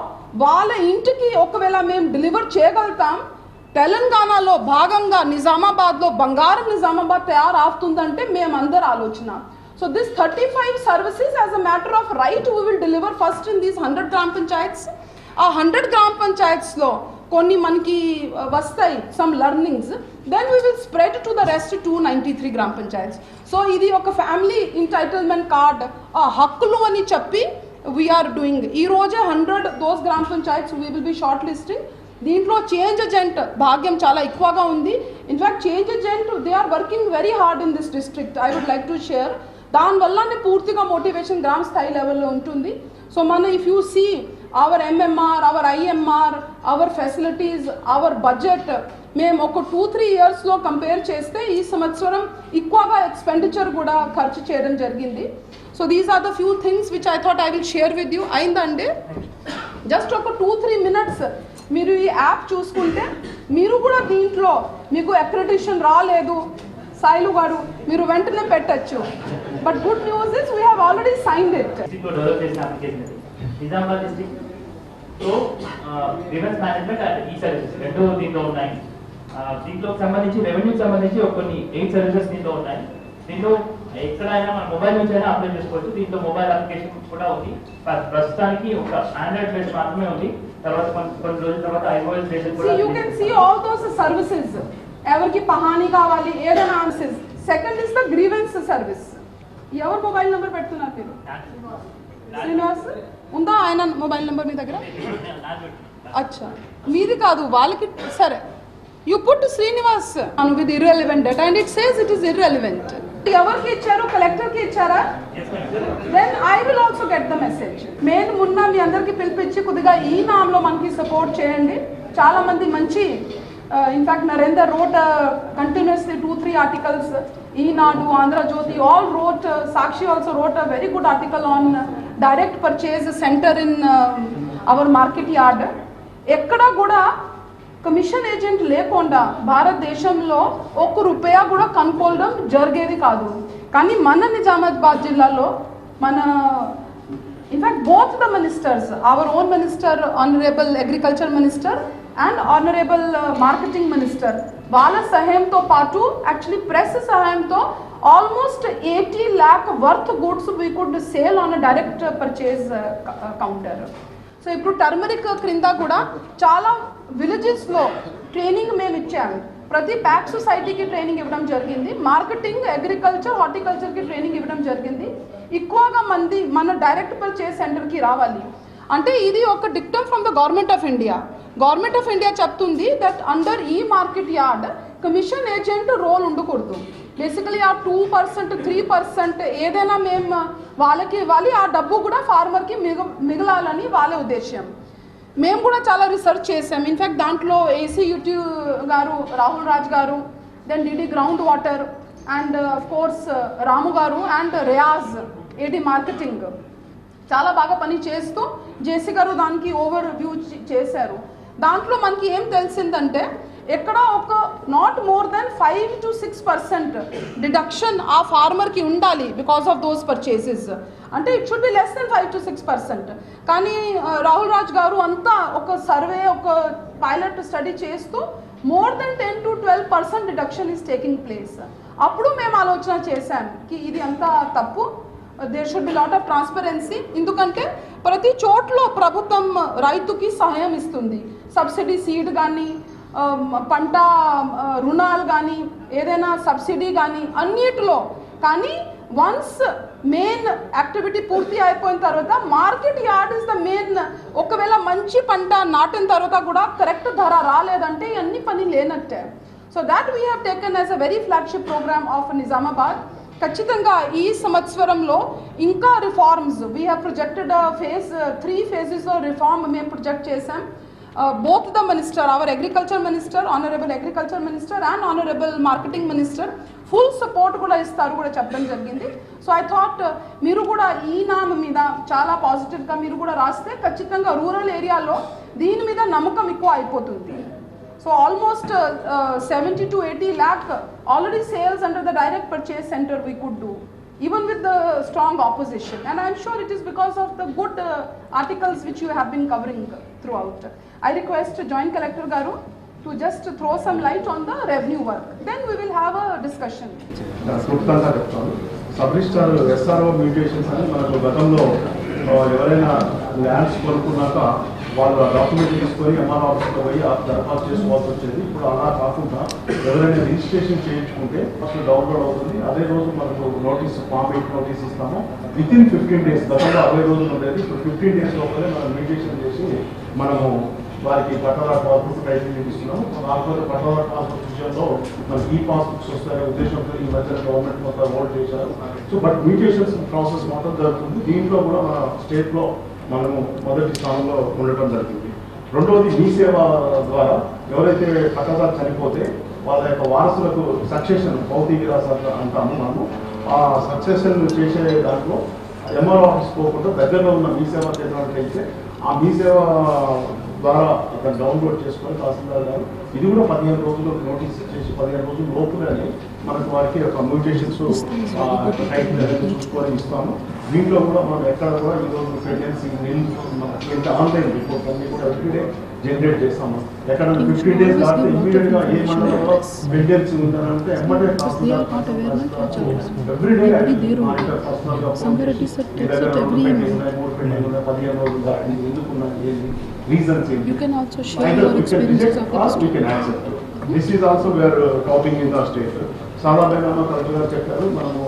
Speaker 1: వాళ్ళ ఇంటికి ఒకవేళ మేము డెలివర్ చేయగలుగుతాం. తెలంగాణలో భాగంగా నిజామాబాద్లో బంగారు నిజామాబాద్ తయారవుతుందంటే మేమందరూ ఆలోచన. So this 35 services as a matter of right we will deliver first in these 100 గ్రామ పంచాయత్స్. ఆ 100 గ్రామ పంచాయత్స్లో కొన్ని మనకి వస్తాయి some learnings, then we will spread to the rest 293 గ్రామ పంచాయత్స్. సో ఇది ఒక ఫ్యామిలీ ఎంటైటిల్మెంట్ కార్డ్ ఆ హక్కులు అని చెప్పి వీఆర్ డూయింగ్. ఈ రోజే 100 దోస్ గ్రామ panchayats we will be shortlisting. దీంట్లో చేంజ్ ఏజెంట్ భాగ్యం చాలా ఎక్కువగా ఉంది. In fact change agent they are working very hard in this district. I would like to share. దానివల్లనే పూర్తిగా మోటివేషన్ గ్రామ స్థాయి లెవెల్లో ఉంటుంది. సో మన if you see our MMR, our IMR, our facilities, our budget మేము ఒక 2-3 ఇయర్స్లో కంపేర్ చేస్తే ఈ సంవత్సరం ఎక్కువగా ఎక్స్పెండిచర్ కూడా ఖర్చు చేయడం జరిగింది. So these are the few things which I thought I will share with you. అయిందండి జస్ట్ ఒక 2-3 మినిట్స్ మీరు ఈ యాప్ చూసుకుంటే మీరు కూడా దీంట్లో మీకు అక్రెడిటేషన్ రాలేదు సాయిలు గారు మీరు వెంటనే పెట్టచ్చు. But good news is we have already signed it.
Speaker 3: Nizamabad district so grievance management and ఈ సర్వీసెస్ రెండు దీంట్లో ఉన్నాయి. దీంట్లో సంబంధించి రెవెన్యూకి సంబంధించి కొన్ని 8 సర్వీసెస్ దీంట్లో ఉన్నాయి. దీంట్లో ఎక్కడైనా మన మొబైల్ నుంచి అయినా అప్లై చేసుకోవచ్చు. దీంట్లో మొబైల్ అప్లికేషన్ కూడా ఉంది. ప్రస్తుతానికి ఒక ఆండ్రాయిడ్ బేస్ మాత్రమే ఉంది. తర్వాత కొన్ని రోజుల తర్వాత iOS బేస్ కూడా.
Speaker 1: You can see all those services. ఎవరికి పహాని కావాలి ఏదైనా answers. Second is the grievance service. ఎవరు మొబైల్ నెంబర్ పెడుతున్నారు మీరు? శ్రీనివాస్ ఉందా ఆయన మొబైల్ నెంబర్ మీ దగ్గర? అచ్చా మీది కాదు వాళ్ళకి. సరే యూ పుట్ శ్రీనివాస్ అను with irrelevant data and it says it is irrelevant. ఎవరికి ఇచ్చారు? కలెక్టర్కి ఇచ్చారా? Then I will also get the message. నేను మొన్న మీ అందరికి పిలిపించి కొద్దిగా ఈ నామ్లో మనకి సపోర్ట్ చేయండి. చాలా మంది మంచి in fact Narender wrote continuously 2-3 articles. Eenadu, Andhra Jyothi all wrote. Sakshi also wrote a very good article on direct purchase center in our market yard. ఎక్కడ కూడా కమిషన్ ఏజెంట్ లేకుండా భారతదేశంలో ₹1 కూడా కనుక్కోవడం జరిగేది కాదు. కానీ మన నిజామాబాద్ జిల్లాలో మన in fact both the ministers, our own minister honourable agriculture minister and honourable marketing minister వాళ్ళ సహాయంతో పాటు యాక్చువల్లీ ప్రెస్ సహాయంతో almost 80 lakh worth goods we could sale on a direct purchase counter. So ఇప్పుడు టర్మరిక్ క్రింద కూడా చాలా విలేజెస్లో ట్రైనింగ్ మేము ఇచ్చాము. ప్రతి ప్యాక్ సొసైటీకి ట్రైనింగ్ ఇవ్వడం జరిగింది, మార్కెటింగ్, అగ్రికల్చర్, హార్టికల్చర్కి ట్రైనింగ్ ఇవ్వడం జరిగింది. ఎక్కువగా మంది మన డైరెక్ట్ పర్చేస్ సెంటర్కి రావాలి అంటే ఇది ఒక dictum from the government of India. Government of India చెప్తుంది దట్ అండర్ ఈ market yard commission agent role ఉండకూడదు. బేసికలీ ఆ 2%, 3% ఏదైనా మేము వాళ్ళకి ఇవ్వాలి, ఆ డబ్బు కూడా ఫార్మర్కి మిగలాలని వాళ్ళ ఉద్దేశం. మేము కూడా చాలా రీసెర్చ్ చేసాం. ఇన్ఫ్యాక్ట్ దాంట్లో ఏసీయూటీ గారు, రాహుల్ రాజ్ గారు, then DD ground water and of course Ramu గారు అండ్ రియాజ్ ఏడి మార్కెటింగ్ చాలా బాగా పని చేస్తూ జేసీ గారు దానికి ఓవర్ వ్యూ చేశారు. దాంట్లో మనకి ఏం తెలిసిందంటే ఎక్కడ ఒక not more than 5 to 6% deduction ఆ ఫార్మర్కి ఉండాలి బికాస్ ఆఫ్ దోస్ పర్చేసెస్. అంటే it should be less than 5 to 6%. కానీ రాహుల్ రాజ్ గారు అంతా ఒక సర్వే, ఒక పైలట్ స్టడీ చేస్తూ more than 10 to 12% deduction is taking place. అప్పుడు మేము ఆలోచన చేశాం కి ఇది అంతా తప్పు, there should be lot of transparency. ఎందుకంటే ప్రతి చోట్ల ప్రభుత్వం రైతుకి సహాయం ఇస్తుంది, సబ్సిడీ సీడ్ కానీ, పంట రుణాలు కానీ, ఏదైనా సబ్సిడీ కానీ అన్నిటిలో. కానీ వన్స్ మెయిన్ యాక్టివిటీ పూర్తి అయిపోయిన తర్వాత market yard is the main. ఒకవేళ మంచి పంట నాటిన తర్వాత కూడా కరెక్ట్ ధర రాలేదంటే అన్ని పని లేనట్టే. So that we have taken as a very flagship programme of Nizamabad. ఖచ్చితంగా ఈ సంవత్సరంలో ఇంకా reforms we have projected 3 phases reform మేము ప్రొజెక్ట్ చేసాం. both the minister, our agriculture minister, honorable agriculture minister and honorable marketing minister full support కూడా ఇస్తారు కూడా చెప్పడం జరిగింది. సో ఐ థాట్ మీరు కూడా ఈ నామ్ మీద చాలా పాజిటివ్గా మీరు కూడా రాస్తే ఖచ్చితంగా రూరల్ ఏరియాలో దీని మీద నమ్మకం ఎక్కువ అయిపోతుంది. So almost 70 to 80 lakh already sales under the direct purchase center we could do, even with the strong opposition, and I am sure it is because of the good articles which you have been covering throughout. I request Joint Collector Garu to just throw some light on the revenue work, then we will have a discussion.
Speaker 4: Sub registrar SRO mutations అని మనకు గతంలో ఎవరైనా lands కొనుక్కున్నాక వాళ్ళ document తీసుకొని MR ఆఫీస్లో పోయి దరఖాస్తు చేసుకోవాల్సి వచ్చేది. ఇప్పుడు అలా కాకుండా ఎవరైనా రిజిస్ట్రేషన్ చేయించుకుంటే ఫస్ట్ డౌన్లోడ్ అవుతుంది. అదే రోజు మనకు నోటీస్, ఫామ్ 8 నోటీస్ ఇస్తాము. వితిన్ 15 days, గతంలో 60 రోజులు ఉండేది, ఇప్పుడు 15 days లోపలే మనం మ్యూటేషన్ చేసి మనము వారికి పట్టాదారు పాస్బుక్ టైటిల్ చూపిస్తున్నాము. కాకపోతే పట్టాదారు పాస్బుక్ విషయంలో మనకి ఈ పాస్బుక్స్ వస్తాయనే ఉద్దేశంతో ఈ మధ్యన గవర్నమెంట్ మొత్తం హోల్డ్ చేశారు. సో బట్ మ్యూటేషన్స్ ప్రాసెస్ మాత్రం జరుగుతుంది. దీంట్లో కూడా మన స్టేట్లో మనము మొదటి స్థానంలో ఉండటం జరిగింది. రెండవది మీ సేవ ద్వారా ఎవరైతే పట్టాదారు చనిపోతే వాళ్ళ యొక్క వారసులకు సక్సెషన్, భౌతిక విరాసత అంటాము మనము. ఆ సక్సెషన్ చేసే దాంట్లో ఎంఆర్ ఆఫీస్ పోకుండా దగ్గరలో ఉన్న మీ సేవ కేంద్రానికి వెళ్తే ఆ మీ సేవ ద్వారా అక్కడ డౌన్లోడ్ చేసుకొని తహసీల్దార్ గారు ఇది కూడా 15 రోజులు నోటీస్ ఇచ్చేసి 15 రోజుల లోపులని మనకు వారికి ఒక మ్యూటేషన్స్ టైటిల్ అనేది చూసుకొని ఇస్తాము. దీంట్లో కూడా మనం ఎక్కడ కూడా ఈరోజు ప్రెగ్నెన్సీ ఎంత ఆన్లైన్ రిపోర్ట్స్ అన్ని కూడా ఎవ్రీడే జనరేట్ చేస్తాము. ఎక్కడ 15 days దాటితే ఇమీడియట్గా ఏ మండలంలో ప్రెగ్నెన్సీ ఉందనంటే ఎమ్మటే ఎవ్రీడే మానిటర్ పర్సనల్గా ఫోన్ చేసి మీ దగ్గర 2 పెండింగ్ ఉన్నాయి, 3 పెండింగ్ ఉన్నాయి, 15 రోజులు దాటి ఎందుకున్నాయి, ఏంటి రీజన్స్ ఏంటి.
Speaker 5: You can also share your experiences of the
Speaker 4: we can accept. This is also we are topping in the state. సాధారణంగా కరెక్ట్గా చెప్పారు. మనము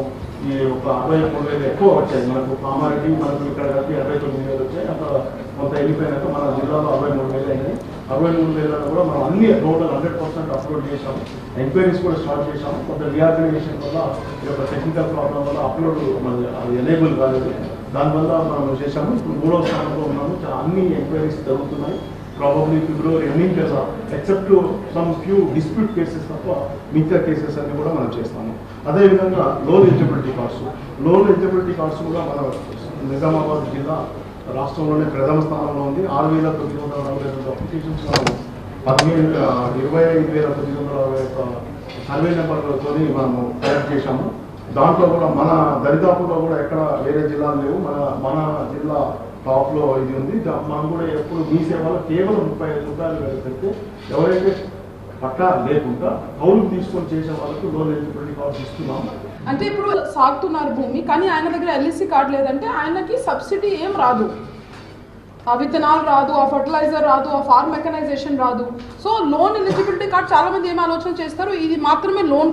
Speaker 4: ఈ ఒక 63,000 ఎక్కువ వచ్చాయి మనకు. కామారెడ్డి మనకు ఇక్కడ కలిపి 69,000 వచ్చాయి. అక్కడ కొంత వెళ్ళిపోయినాక మన జిల్లాలో 63,000 అయినాయి. 63,000 కూడా మనం అన్ని టోటల్ 100% అప్లోడ్ చేసాము. ఎంక్వైరీస్ కూడా స్టార్ట్ చేసాము. కొంత రీఆర్గనైజేషన్ వల్ల ఈ యొక్క టెక్నికల్ ప్రాబ్లం వల్ల అప్లోడ్ మనది అది ఎనేబుల్ కాలేదు. దానివల్ల మనం చేసాము. ఇప్పుడు 3వ స్థానంలో ఉన్నాము. అన్ని ఎంక్వైరీస్ జరుగుతున్నాయి. ప్రాబబ్లీ ఫిబ్రవరి ఎండింగ్ కదా, except some few dispute cases తప్ప మిగతా కేసెస్ అన్ని కూడా మనం చేస్తాము. అదేవిధంగా లోన్ ఎలిజిబిలిటీ కార్డ్స్ కూడా మన నిజామాబాద్ జిల్లా రాష్ట్రంలోనే ప్రథమ స్థానంలో ఉంది. 6,942 అప్లికేషన్స్ మనము 25,941 సర్వే నెంబర్లతో మనము కలెక్ట్ చేశాము. దాంట్లో కూడా మన దరిదాపుల్లో కూడా ఎక్కడ వేరే జిల్లాలు లేవు. మన జిల్లా టాప్లో ఇది ఉంది. మనం కూడా ఎప్పుడు మీ సేవలో కేవలం 35 రూపాయలు పెడితే ఎవరైతే పట్టా లేకుండా కౌలుకు తీసుకొని చేసే వాళ్ళకు లోన్ ఎలిజిబిలిటీ కార్డ్స్ ఇస్తున్నాము.
Speaker 1: అంటే ఇప్పుడు సాగుతున్నారు భూమి, కానీ ఆయన దగ్గర ఎల్ఐసి కార్డు లేదంటే ఆయనకి సబ్సిడీ ఏం రాదు. ఆ విత్తనాలు రాదు, ఆ ఫర్టిలైజర్ రాదు, ఆ ఫార్మ్ మెకనైజేషన్ రాదు. సో లోన్ ఎలిజిబిలిటీ కార్డ్ చాలామంది ఏం ఆలోచన చేస్తారు, ఇది మాత్రమే లోన్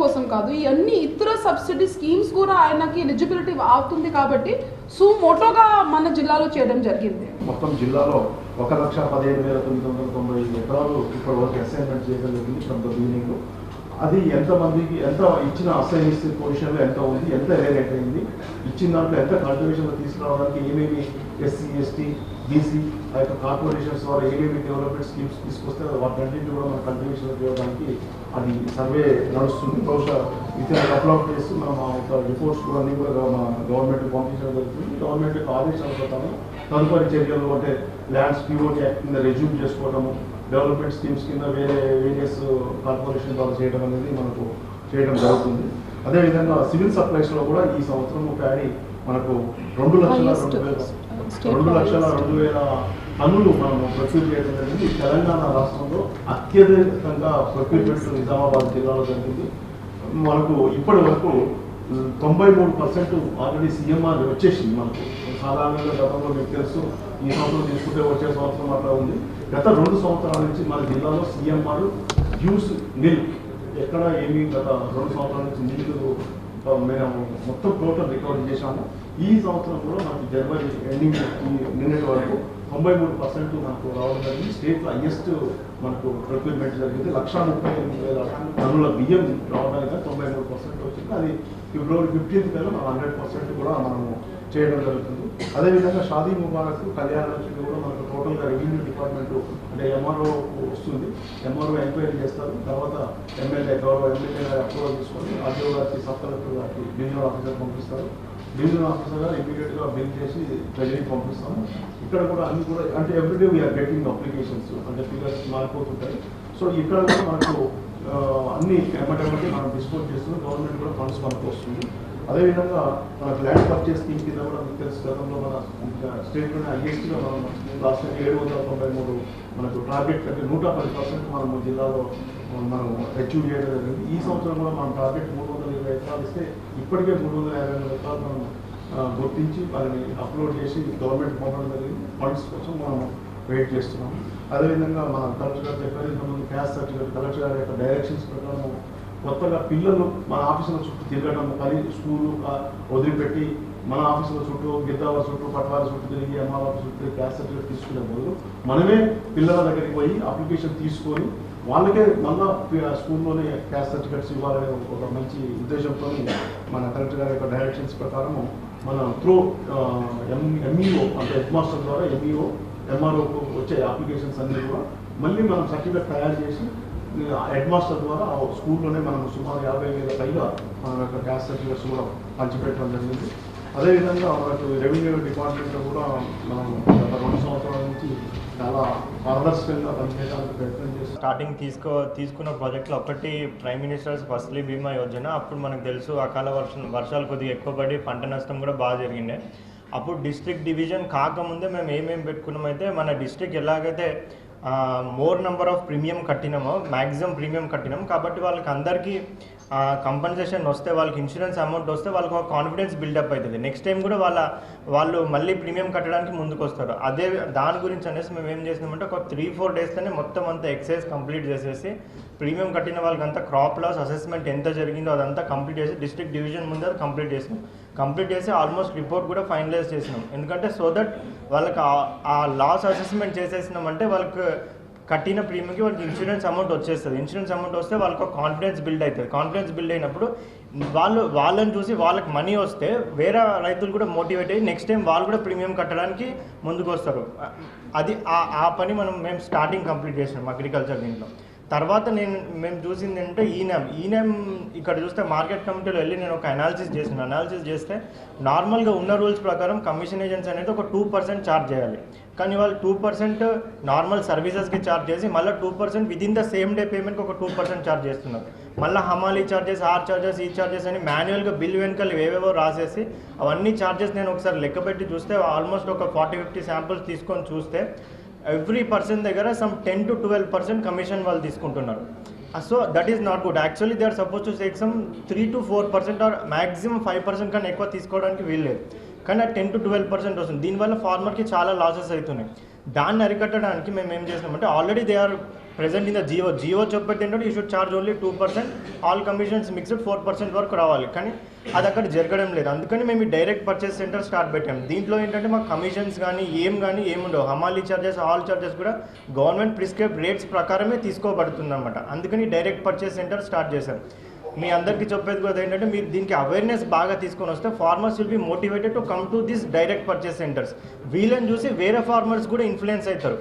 Speaker 1: కోసం కాదు, ఇవన్నీ ఇతర సబ్సిడీ స్కీమ్స్ కూడా ఆయనకి ఎలిజిబిలిటీ అవుతుంది. కాబట్టి సుమోటోగా మన జిల్లాలో చేయడం జరిగింది.
Speaker 4: మొత్తం జిల్లాలో 1,15,990 ఎకరాలు ఇప్పటి వరకు అసైన్మెంట్ చేయడం జరిగింది ఫ్రమ్ ద బిగినింగ్. అది ఎంతమందికి ఎంత ఇచ్చిన అసైన్స్ పొజిషన్లో ఎంత ఉంది, ఎంత రేట్ అయింది, ఇచ్చిన దాంట్లో ఎంత కల్టివేషన్లో తీసుకురావడానికి ఏమేమి ఎస్సీ ఎస్టీ బీసీ ఆ యొక్క కార్పొరేషన్స్ ద్వారా ఏమేమి డెవలప్మెంట్ స్కీమ్స్ తీసుకొస్తే వాటిన్నింటినీ కూడా మన కల్టివేషన్లో చేయడానికి అది సర్వే నడుస్తుంది. బహుశా విత్ కపుల్ ఆఫ్ డేస్ మనం ఆ యొక్క రిపోర్ట్స్ కూడా అన్ని కూడా మన గవర్నమెంట్కి పంపించడం జరుగుతుంది. గవర్నమెంట్ యొక్క ఆదేశాల ప్రకారం తదుపరి చర్యలు అంటే ల్యాండ్స్ పిఓటీ యాక్ట్ కింద రెజ్యూమ్ చేసుకోవడము, డెవలప్మెంట్ స్కీమ్స్ కింద వేరియస్ కార్పొరేషన్ ద్వారా చేయడం అనేది మనకు చేయడం జరుగుతుంది. అదేవిధంగా సివిల్ సప్లైస్లో కూడా ఈ సంవత్సరం ప్యాడీ మనకు 2,02,000 టన్నులు మనం ప్రొక్యూర్ చేయడం జరిగింది. తెలంగాణ రాష్ట్రంలో అత్యధికంగా ప్రొక్యూర్మెంట్ నిజామాబాద్ జిల్లాలో జరిగింది. మనకు ఇప్పటి వరకు 93% ఆల్రెడీ సిఎంఆర్ వచ్చేసింది. మనకు సాధారణంగా గతంలో మీకు తెలుసు, ఈ సంవత్సరం తీసుకుంటే వచ్చే సంవత్సరం అట్లా ఉంది. గత 2 సంవత్సరాల నుంచి మన జిల్లాలో సిఎంఆర్ యూస్ నిల్ ఎక్కడ ఏమి గత 2 సంవత్సరాల నుంచి నీళ్లు మేము మొత్తం టోటల్ రికవరీ చేశాము. ఈ సంవత్సరం కూడా మనకి జనవరి ఎండింగ్ నిన్నటి వరకు 93% మనకు రావడం జరిగింది. స్టేట్లో హైయెస్ట్ మనకు ప్రొక్యూర్మెంట్ జరిగింది. 1,38,000 టన్నుల బియ్యం రావడానికి 93% వచ్చింది. అది ఫిబ్రవరి 15th కల్లా మనం 100% కూడా మనము చేయడం జరుగుతుంది. అదేవిధంగా షాదీ ముబారక్ కళ్యాణ లక్ష్మి కూడా మనకు టోటల్గా రెవెన్యూ డిపార్ట్మెంట్ అంటే ఎంఆర్ఓ వస్తుంది. ఎంఆర్ఓ ఎంక్వైరీ చేస్తారు. తర్వాత గౌరవ ఎమ్మెల్యే గారి అప్రూవల్ తీసుకొని ఆర్టీఓ గారికి, సబ్ కలెక్టర్ గారికి, డివిజనల్ ఆఫీసర్ పంపిస్తారు. డివిజనల్ ఆఫీసర్ గారు ఇమీడియట్గా బిల్ చేసి ట్రెజరీకి పంపిస్తాము. ఇక్కడ కూడా అన్ని కూడా అంటే ఎవ్రీడే వీఆర్ గెటింగ్ అప్లికేషన్స్ అంటే ఫిగర్స్ మారిపోతుంటాయి. సో ఇక్కడ కూడా మనకు అన్ని ఎమ్మటెమ్మటి మనం డిస్పోజ్ చేస్తున్నాం. గవర్నమెంట్ కూడా ఫండ్స్ మనకు వస్తుంది. అదేవిధంగా మనకు ల్యాండ్ పర్చేస్ స్కీమ్ కింద కూడా మీకు తెలుసు, గతంలో మన స్టేట్లోనే హైయెస్ట్గా మనం లాస్ట్ 793 మనకు టార్గెట్ కంటే 110% మనము జిల్లాలో మనం అచీవ్ చేయడం జరిగింది. ఈ సంవత్సరం కూడా మనం టార్గెట్ 320 ఎకరాలు ఇస్తే ఇప్పటికే 352 ఎకరాలు మనం గుర్తించి వారిని అప్లోడ్ చేసి గవర్నమెంట్ పంపడం జరిగింది. ఫండ్స్ కోసం మనం వెయిట్ చేస్తున్నాం. అదేవిధంగా మన కలెక్టర్ గారు చెప్పారు, ఇంతకుముందు క్యాస్ట్ సర్టిఫికేట్ కలెక్టర్ గారి యొక్క డైరెక్షన్స్ ప్రకారం కొత్తగా పిల్లలు మన ఆఫీసుల చుట్టూ తిరగడం, స్కూలు వదిలిపెట్టి మన ఆఫీసుల చుట్టూ, గిద్దాల చుట్టూ, పట్వాల చుట్టూ తిరిగి ఎంఆర్ ఆఫీస్ చుట్టూ క్యాస్ట్ సర్టిఫికేట్ తీసుకునే బదులు మనమే పిల్లల దగ్గరికి పోయి అప్లికేషన్ తీసుకొని వాళ్ళకే మళ్ళా స్కూల్లోనే క్యాస్ట్ సర్టిఫికేట్స్ ఇవ్వాలనే ఒక మంచి ఉద్దేశంతో మన కలెక్టర్ గారి యొక్క డైరెక్షన్స్ ప్రకారము మన త్రూ ఎంఈఓ అంటే హెడ్ మాస్టర్ ద్వారా ఎంఈఓ ఎంఆర్ఓకు వచ్చే అప్లికేషన్స్ అన్నీ కూడా మళ్ళీ మనం సర్టిఫికేట్ తయారు చేసి హెడ్ మాస్టర్ ద్వారా స్కూల్లోనే మనం సుమారు 50,000 పైగా మన యొక్క క్యాస్ట్ సర్టిఫికేట్స్ కూడా పంచిపెట్టడం జరిగింది. అదేవిధంగా మనకు రెవెన్యూ డిపార్ట్మెంట్లో కూడా మనం గత 2 సంవత్సరాల నుంచి చాలా పారదర్శకంగా పనిచేయడానికి ప్రయత్నం చేస్తాం.
Speaker 6: స్టార్టింగ్ తీసుకున్న ప్రాజెక్టులో ఒకటి ప్రైమ్ మినిస్టర్స్ ఫసలీ బీమా యోజన. అప్పుడు మనకు తెలుసు అకాల వర్షాలు కొద్దిగా ఎక్కువ పడి పంట నష్టం కూడా బాగా జరిగిండే. అప్పుడు డిస్ట్రిక్ట్ డివిజన్ కాకముందే మేము ఏమేమి పెట్టుకున్నామైతే మన డిస్ట్రిక్ట్ ఎలాగైతే మోర్ నెంబర్ ఆఫ్ ప్రీమియం కట్టినామో మ్యాక్సిమం ప్రీమియం కట్టినాం కాబట్టి వాళ్ళకి అందరికీ కంపన్సేషన్ వస్తే, వాళ్ళకి ఇన్సూరెన్స్ అమౌంట్ వస్తే వాళ్ళకి ఒక కాన్ఫిడెన్స్ బిల్డప్ అవుతుంది. నెక్స్ట్ టైం కూడా వాళ్ళు మళ్ళీ ప్రీమియం కట్టడానికి ముందుకు వస్తారు. అదే దాని గురించి అనేసి మేము ఏం చేసినామంటే ఒక 3-4 డేస్తోనే మొత్తం అంతా ఎక్సైజ్ కంప్లీట్ చేసేసి ప్రీమియం కట్టిన వాళ్ళకంతా క్రాప్ లాస్ అసెస్మెంట్ ఎంత జరిగిందో అదంతా కంప్లీట్ చేసి డిస్ట్రిక్ట్ డివిజన్ ముందు అది కంప్లీట్ చేసి ఆల్మోస్ట్ రిపోర్ట్ కూడా ఫైనలైజ్ చేసినాం. ఎందుకంటే సో దట్ వాళ్ళకి ఆ లాస్ అసెస్మెంట్ చేసేసినామంటే వాళ్ళకి కట్టిన ప్రీమియంకి వాళ్ళకి ఇన్సూరెన్స్ అమౌంట్ వచ్చేస్తుంది. ఇన్సూరెన్స్ అమౌంట్ వస్తే వాళ్ళకి ఒక కాన్ఫిడెన్స్ బిల్డ్ అవుతుంది. కాన్ఫిడెన్స్ బిల్డ్ అయినప్పుడు వాళ్ళని చూసి వాళ్ళకి మనీ వస్తే వేరే రైతులు కూడా మోటివేట్ అయ్యి నెక్స్ట్ టైం వాళ్ళు కూడా ప్రీమియం కట్టడానికి ముందుకు వస్తారు. అది ఆ పని మేము స్టార్టింగ్ కంప్లీట్ చేసినాం అగ్రికల్చర్ దీంట్లో. తర్వాత మేము చూసింది ఏంటంటే ఈనామ్ ఇక్కడ చూస్తే మార్కెట్ కమిటీలో వెళ్ళి నేను ఒక అనాలిసిస్ చేస్తే నార్మల్గా ఉన్న రూల్స్ ప్రకారం కమిషన్ ఏజెంట్స్ అనేది ఒక 2% ఛార్జ్ చేయాలి. కానీ వాళ్ళు 2% నార్మల్ సర్వీసెస్కి ఛార్జ్ చేసి మళ్ళీ 2% విదిన్ ద సేమ్ డే పేమెంట్కి ఒక 2% ఛార్జ్ చేస్తున్నారు. మళ్ళీ హమాలీ ఛార్జెస్, ఆర్ ఛార్జెస్, ఈ ఛార్జెస్ అని మాన్యువల్గా బిల్ వెనకాల ఏవేవో రాసేసి అవన్నీ ఛార్జెస్ నేను ఒకసారి లెక్క పెట్టి చూస్తే ఆల్మోస్ట్ ఒక 40-50 శాంపుల్స్ తీసుకొని చూస్తే ఎవ్రీ పర్సన్ దగ్గర సమ్ 10 to 12% కమిషన్ వాళ్ళు తీసుకుంటున్నారు. So that is not good. Actually they are suppose to take some 3 to 4% or maximum 5% కన్నా ఎక్కువ తీసుకోవడానికి వీల్లేదు. కానీ అది 10 to 12% వస్తుంది. దీనివల్ల ఫార్మర్కి చాలా లాసెస్ అవుతున్నాయి. దాన్ని అరికట్టడానికి మేము ఏం చేసినామంటే already they are present in the GO చెప్పేది ఏంటంటే you should charge only 2%, all commissions mixed 4% వరకు రావాలి. కానీ అది అక్కడ జరగడం లేదు. అందుకని మేము ఈ డైరెక్ట్ పర్చేస్ సెంటర్ స్టార్ట్ పెట్టాం. దీంట్లో ఏంటంటే మాకు కమిషన్స్ కానీ ఏముండవు. హమాలీ ఛార్జెస్, ఆల్ ఛార్జెస్ కూడా గవర్నమెంట్ ప్రిస్క్రైబ్ రేట్స్ ప్రకారమే తీసుకోబడుతుంది అనమాట. అందుకని డైరెక్ట్ పర్చేస్ సెంటర్ స్టార్ట్ చేశాం. మీ అందరికీ చెప్పేది కూడా ఏంటంటే మీరు దీనికి అవేర్నెస్ బాగా తీసుకొని వస్తే farmers will be motivated to come to this direct purchase centres. వీళ్ళని చూసి వేరే ఫార్మర్స్ కూడా ఇన్ఫ్లుయెన్స్ అవుతారు.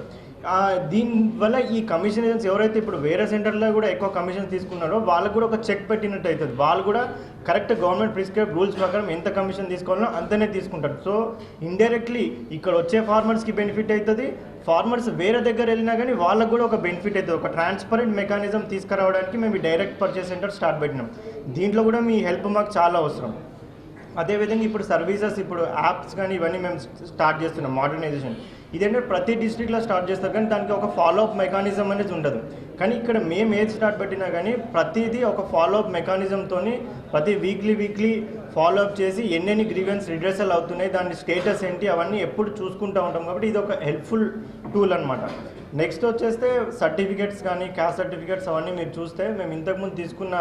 Speaker 6: దీనివల్ల ఈ కమిషన్ ఏజెంట్స్ ఎవరైతే ఇప్పుడు వేరే సెంటర్లో కూడా ఎక్కువ కమిషన్ తీసుకున్నారో వాళ్ళకు కూడా ఒక చెక్ పెట్టినట్టు అవుతుంది. వాళ్ళు కూడా కరెక్ట్ గవర్నమెంట్ ప్రిస్క్రైబ్ రూల్స్ ప్రకారం ఎంత కమిషన్ తీసుకోవాలో అంతనే తీసుకుంటారు. సో ఇండైరెక్ట్లీ ఇక్కడ వచ్చే ఫార్మర్స్కి బెనిఫిట్ అవుతుంది. ఫార్మర్స్ వేరే దగ్గర వెళ్ళినా కానీ వాళ్ళకు కూడా ఒక బెనిఫిట్ అవుతుంది. ఒక ట్రాన్స్పరెంట్ మెకానిజం తీసుకురావడానికి మేము ఈ డైరెక్ట్ పర్చేస్ సెంటర్ స్టార్ట్ పెట్టినాం. దీంట్లో కూడా మీ హెల్ప్ మాకు చాలా అవసరం. అదేవిధంగా ఇప్పుడు సర్వీసెస్, ఇప్పుడు యాప్స్ కానీ ఇవన్నీ మేము స్టార్ట్ చేస్తున్నాం. మోడర్నైజేషన్ ఇదేంటే ప్రతి డిస్ట్రిక్ట్లో స్టార్ట్ చేస్తారు కానీ దానికి ఒక ఫాలోఅప్ మెకానిజం అనేది ఉండదు. కానీ ఇక్కడ మేము ఏది స్టార్ట్ పెట్టినా కానీ ప్రతిదీ ఒక ఫాలోఅప్ మెకానిజంతో ప్రతి వీక్లీ ఫాలోఅప్ చేసి ఎన్నెన్ని గ్రీవెన్స్ రిడ్రెసల్ అవుతున్నాయి, దాని స్టేటస్ ఏంటి అవన్నీ ఎప్పుడు చూసుకుంటూ ఉంటాం. కాబట్టి ఇది ఒక హెల్ప్ఫుల్ టూల్ అనమాట. నెక్స్ట్ వచ్చేస్తే సర్టిఫికేట్స్ కానీ క్యాస్ట్ సర్టిఫికేట్స్ అవన్నీ మీరు చూస్తే మేము ఇంతకుముందు తీసుకున్న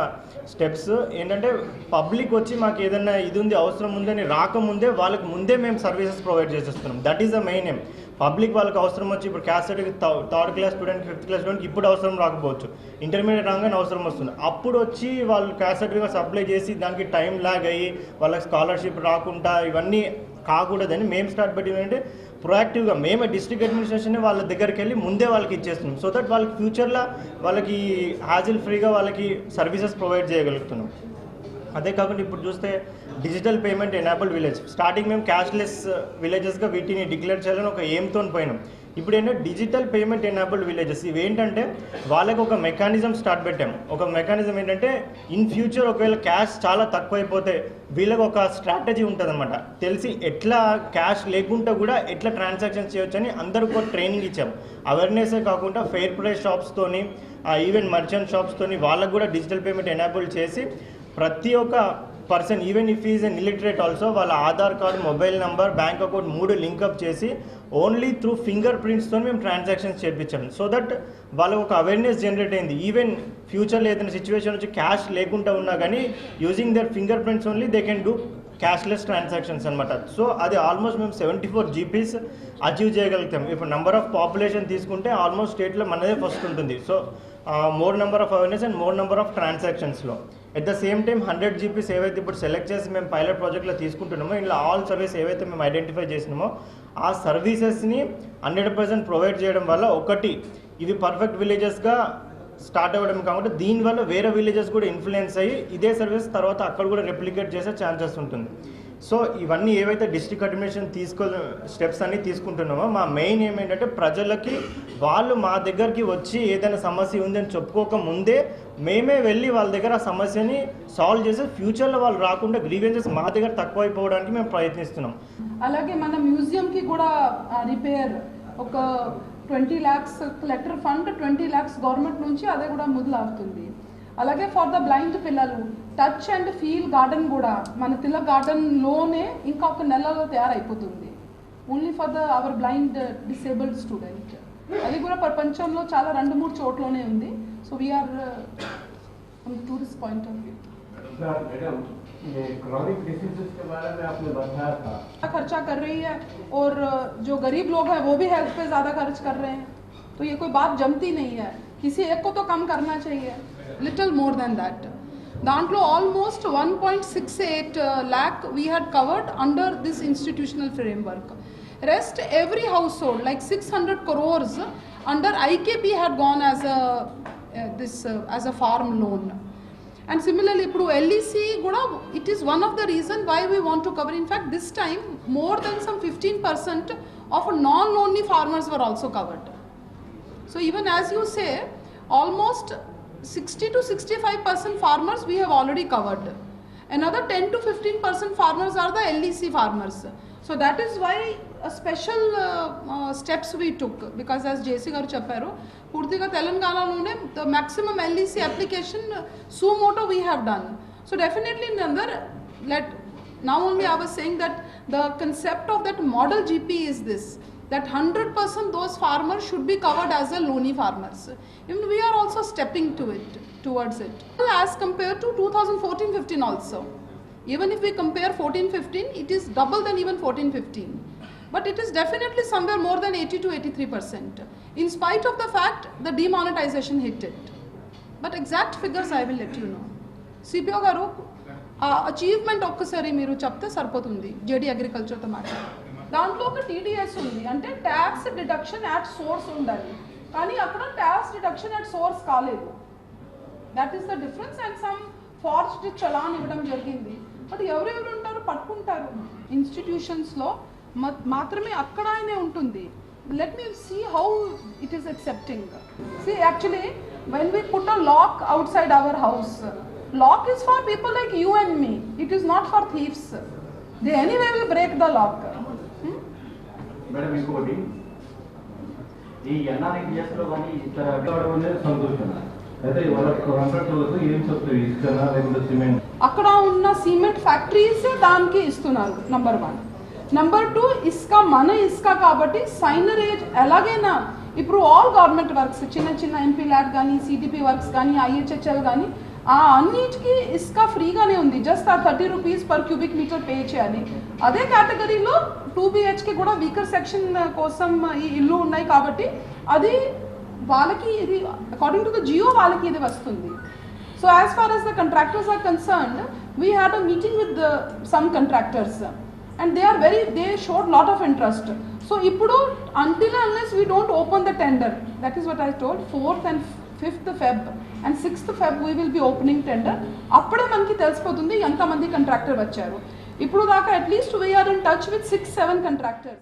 Speaker 6: స్టెప్స్ ఏంటంటే పబ్లిక్ వచ్చి మాకు ఏదైనా ఇది ఉంది అవసరం ఉందని రాకముందే వాళ్ళకి ముందే మేము సర్వీసెస్ ప్రొవైడ్ చేసేస్తున్నాం. That is the main aim. Public వాళ్ళకి అవసరం వచ్చి ఇప్పుడు caste certificate third class student, fifth class స్టూడెంట్కి ఇప్పుడు అవసరం రాకపోవచ్చు, ఇంటర్మీడియట్ రాగానే అవసరం వస్తుంది. అప్పుడు వచ్చి వాళ్ళు క్యాస్ట్ సర్టిఫికేట్స్ అప్లై చేసి దానికి టైం లాగ్ అయ్యి వాళ్ళకి స్కాలర్షిప్ రాకుండా ఇవన్నీ కాకూడదని మేము స్టార్ట్ పెట్టిందంటే ప్రొయాక్టివ్గా మేమే డిస్ట్రిక్ట్ అడ్మినిస్ట్రేషన్ వాళ్ళ దగ్గరికి వెళ్ళి ముందే వాళ్ళకి ఇచ్చేస్తున్నాం. సో దట్ వాళ్ళకి ఫ్యూచర్లో వాళ్ళకి హ్యాజిల్ ఫ్రీగా వాళ్ళకి సర్వీసెస్ ప్రొవైడ్ చేయగలుగుతున్నాం. అదే కాకుండా ఇప్పుడు చూస్తే digital payment enabled village, starting మేము క్యాష్లెస్ విలేజెస్గా వీటిని డిక్లేర్ చేయాలని ఒక ఎయిమ్తో పోయినాం. ఇప్పుడు ఏంటంటే డిజిటల్ పేమెంట్ ఎనేబుల్డ్ విలేజెస్ ఇవి ఏంటంటే వాళ్ళకి ఒక మెకానిజం స్టార్ట్ పెట్టాం. ఒక మెకానిజం ఏంటంటే ఇన్ ఫ్యూచర్ ఒకవేళ క్యాష్ చాలా తక్కువైపోతే వీళ్ళకి ఒక స్ట్రాటజీ ఉంటుంది అనమాట. తెలిసి ఎట్లా క్యాష్ లేకుండా కూడా ఎట్లా ట్రాన్సాక్షన్స్ చేయొచ్చు అని అందరికీ ఒక ట్రైనింగ్ ఇచ్చాం. అవేర్నెసే కాకుండా ఫెయిర్ ప్రైస్ షాప్స్తోని ఈవెన్ మర్చెంట్ షాప్స్తోని వాళ్ళకు కూడా డిజిటల్ పేమెంట్ ఎనేబుల్ చేసి ప్రతి ఒక్క person even if is an illiterate also వాళ్ళ Aadhaar card, mobile number, bank account 3 link up చేసి ఓన్లీ త్రూ ఫింగర్ ప్రింట్స్తో మేము ట్రాన్సాక్షన్స్ చేయించాము. సో దట్ వాళ్ళకు ఒక అవేర్నెస్ జనరేట్ అయింది. ఈవెన్ ఫ్యూచర్లో ఏదైనా సిచ్యువేషన్ వచ్చి క్యాష్ లేకుండా ఉన్నా కానీ using their finger prints only they can do cashless transactions అనమాట. సో అది ఆల్మోస్ట్ మేము 74 GPs అచీవ్ చేయగలుగుతాం. ఇప్పుడు నెంబర్ ఆఫ్ పాపులేషన్ తీసుకుంటే ఆల్మోస్ట్ స్టేట్లో మనదే ఫస్ట్ ఉంటుంది. So more number of awareness and more number of ట్రాన్సాక్షన్స్లో at the same time 100 GPs ఏవైతే ఇప్పుడు సెలెక్ట్ చేసి మేము పైలట్ ప్రాజెక్ట్లో తీసుకుంటున్నామో ఇందులో ఆల్ సర్వీస్ ఏవైతే మేము ఐడెంటిఫై చేసినామో ఆ సర్వీసెస్ని 100% ప్రొవైడ్ చేయడం వల్ల ఒకటి ఇవి పర్ఫెక్ట్ విలేజెస్గా స్టార్ట్ అవ్వడం కాకుండా దీనివల్ల వేరే విలేజెస్ కూడా ఇన్ఫ్లుయెన్స్ అయ్యి ఇదే సర్వీస్ తర్వాత అక్కడ కూడా రెప్లికేట్ చేసే ఛాన్సెస్ ఉంటుంది. సో ఇవన్నీ ఏవైతే డిస్ట్రిక్ట్ అడ్మినిస్ట్రేషన్ స్టెప్స్ అన్నీ తీసుకుంటున్నామో మా మెయిన్ ఏమేంటంటే ప్రజలకి వాళ్ళు మా దగ్గరికి వచ్చి ఏదైనా సమస్య ఉందని చెప్పుకోక ముందే మేమే వెళ్ళి వాళ్ళ దగ్గర ఆ సమస్యని సాల్వ్ చేసి ఫ్యూచర్లో వాళ్ళు రాకుండా గ్రీవెన్సెస్ మా దగ్గర తక్కువైపోవడానికి మేము ప్రయత్నిస్తున్నాం.
Speaker 1: అలాగే మన మ్యూజియంకి కూడా రిపేర్ ఒక 20 lakhs collector fund 20 lakhs government నుంచి అదే కూడా మొదలవుతుంది. అలాగే ఫర్ ద బ్లైండ్ పిల్లలు టచ్ అండ్ ఫీల్ గార్డెన్ కూడా మన తిలక్ గార్డెన్లోనే ఇంకా ఒక నెలలో తయారైపోతుంది only for the our blind disabled student. అది కూడా ప్రపంచంలో చాలా 2-3 చోట్లోనే ఉంది. So we are tourist point of view
Speaker 2: chronic diseases के बारे में आपने बताया था
Speaker 1: खर्चा कर रही है और जो गरीब लोग हैं वो भी हेल्थ पे ज़्यादा खर्च कर रहे हैं. तो ये कोई बात जमती नहीं है. किसी एक को तो कम करना चाहिए, लिटिल मोर देन दैट. दांట్లో almost 1.68 lakh we had covered under this institutional framework. Rest every household like 600 crores under IKP had gone as a farm loan. And similarly ఇప్పుడు LEC కూడా it is one of the reason why we want to cover. In fact this time more than some 15% of non-lonely farmers were also covered. So even as you say almost 60 to 65% farmers we have already covered. Another 10 to 15% farmers are the LEC farmers. So that is why a special steps we took because as JC garu chepparu పూర్తిగా తెలంగాణలోనే the maximum LEC application sumoto we have done. So definitely in the let Now only I was saying that the concept of that model GP is this, that 100% those farmers should be covered as a loany farmers. Even we are also stepping towards it. As compared to 2014-15 also. Even if we compare 14-15, it is double than even 14-15. But it is definitely somewhere more than 80 to 83%. In spite of the fact the demonetization hit it. But exact figures I will let you know. CPO garu achievement ఒక్కసారి మీరు చెప్తే సరిపోతుంది JD అగ్రికల్చర్తో మాట్లాడి. దాంట్లో ఒక TDS ఉంది, అంటే tax deduction at source ఉండాలి, కానీ అక్కడ ట్యాక్స్ డిడక్షన్ యాట్ సోర్స్ కాలేదు. That is the difference. And some forged challan ఇవ్వడం జరిగింది. బట్ ఎవరెవరు ఉంటారు పట్టుకుంటారు ఇన్స్టిట్యూషన్స్లో మాత్రమే అక్కడ ఆయనే ఉంటుంది. Let me see how it is accepting. See, actually, when we put a lock outside our house, lock is for people like you and me. It is not for thieves. They anyway will break the lock.
Speaker 7: Madam ఇంకోటి, ఈ NREGS లో కానీ ఇతర అనేది సంతోషం. అయితే వాళ్ళ కాంట్రాక్టర్లకు ఏం చెప్తారు, ఇస్తారా లేకపోతే సిమెంట్?
Speaker 1: అక్కడ ఉన్న సిమెంట్ ఫ్యాక్టరీస్ దానికి ఇస్తున్నారు, నంబర్ 1. నంబర్ 2, ఇసుక మన ఇసుక కాబట్టి సైనరేజ్ ఎలాగైనా ఇప్పుడు ఆల్ గవర్నమెంట్ వర్క్స్ చిన్న చిన్న ఎంపీ ల్యాడ్ కానీ సిడిపి వర్క్స్ కానీ IHHL కానీ అన్నిటికీ ఇసుక ఫ్రీగానే ఉంది. జస్ట్ ఆ 30 rupees per cubic metre pay చేయాలి. అదే కేటగిరీలో 2 BHK కూడా వీకర్ సెక్షన్ కోసం ఈ ఇల్లు ఉన్నాయి కాబట్టి అది వాళ్ళకి ఇది అకార్డింగ్ టు ద జియో వాళ్ళకి ఇది వస్తుంది. So as far as the contractors are concerned, we had a meeting with some contractors and they showed lot of interest. So ippudu until unless we don't open the tender, that is what I told, 4th and 5th Feb and 6th Feb we will be opening tender. Appude manaki telisipotundi enta mandi contractor vacharu. Ippudu daaka at least we are in touch with 6-7 contractors.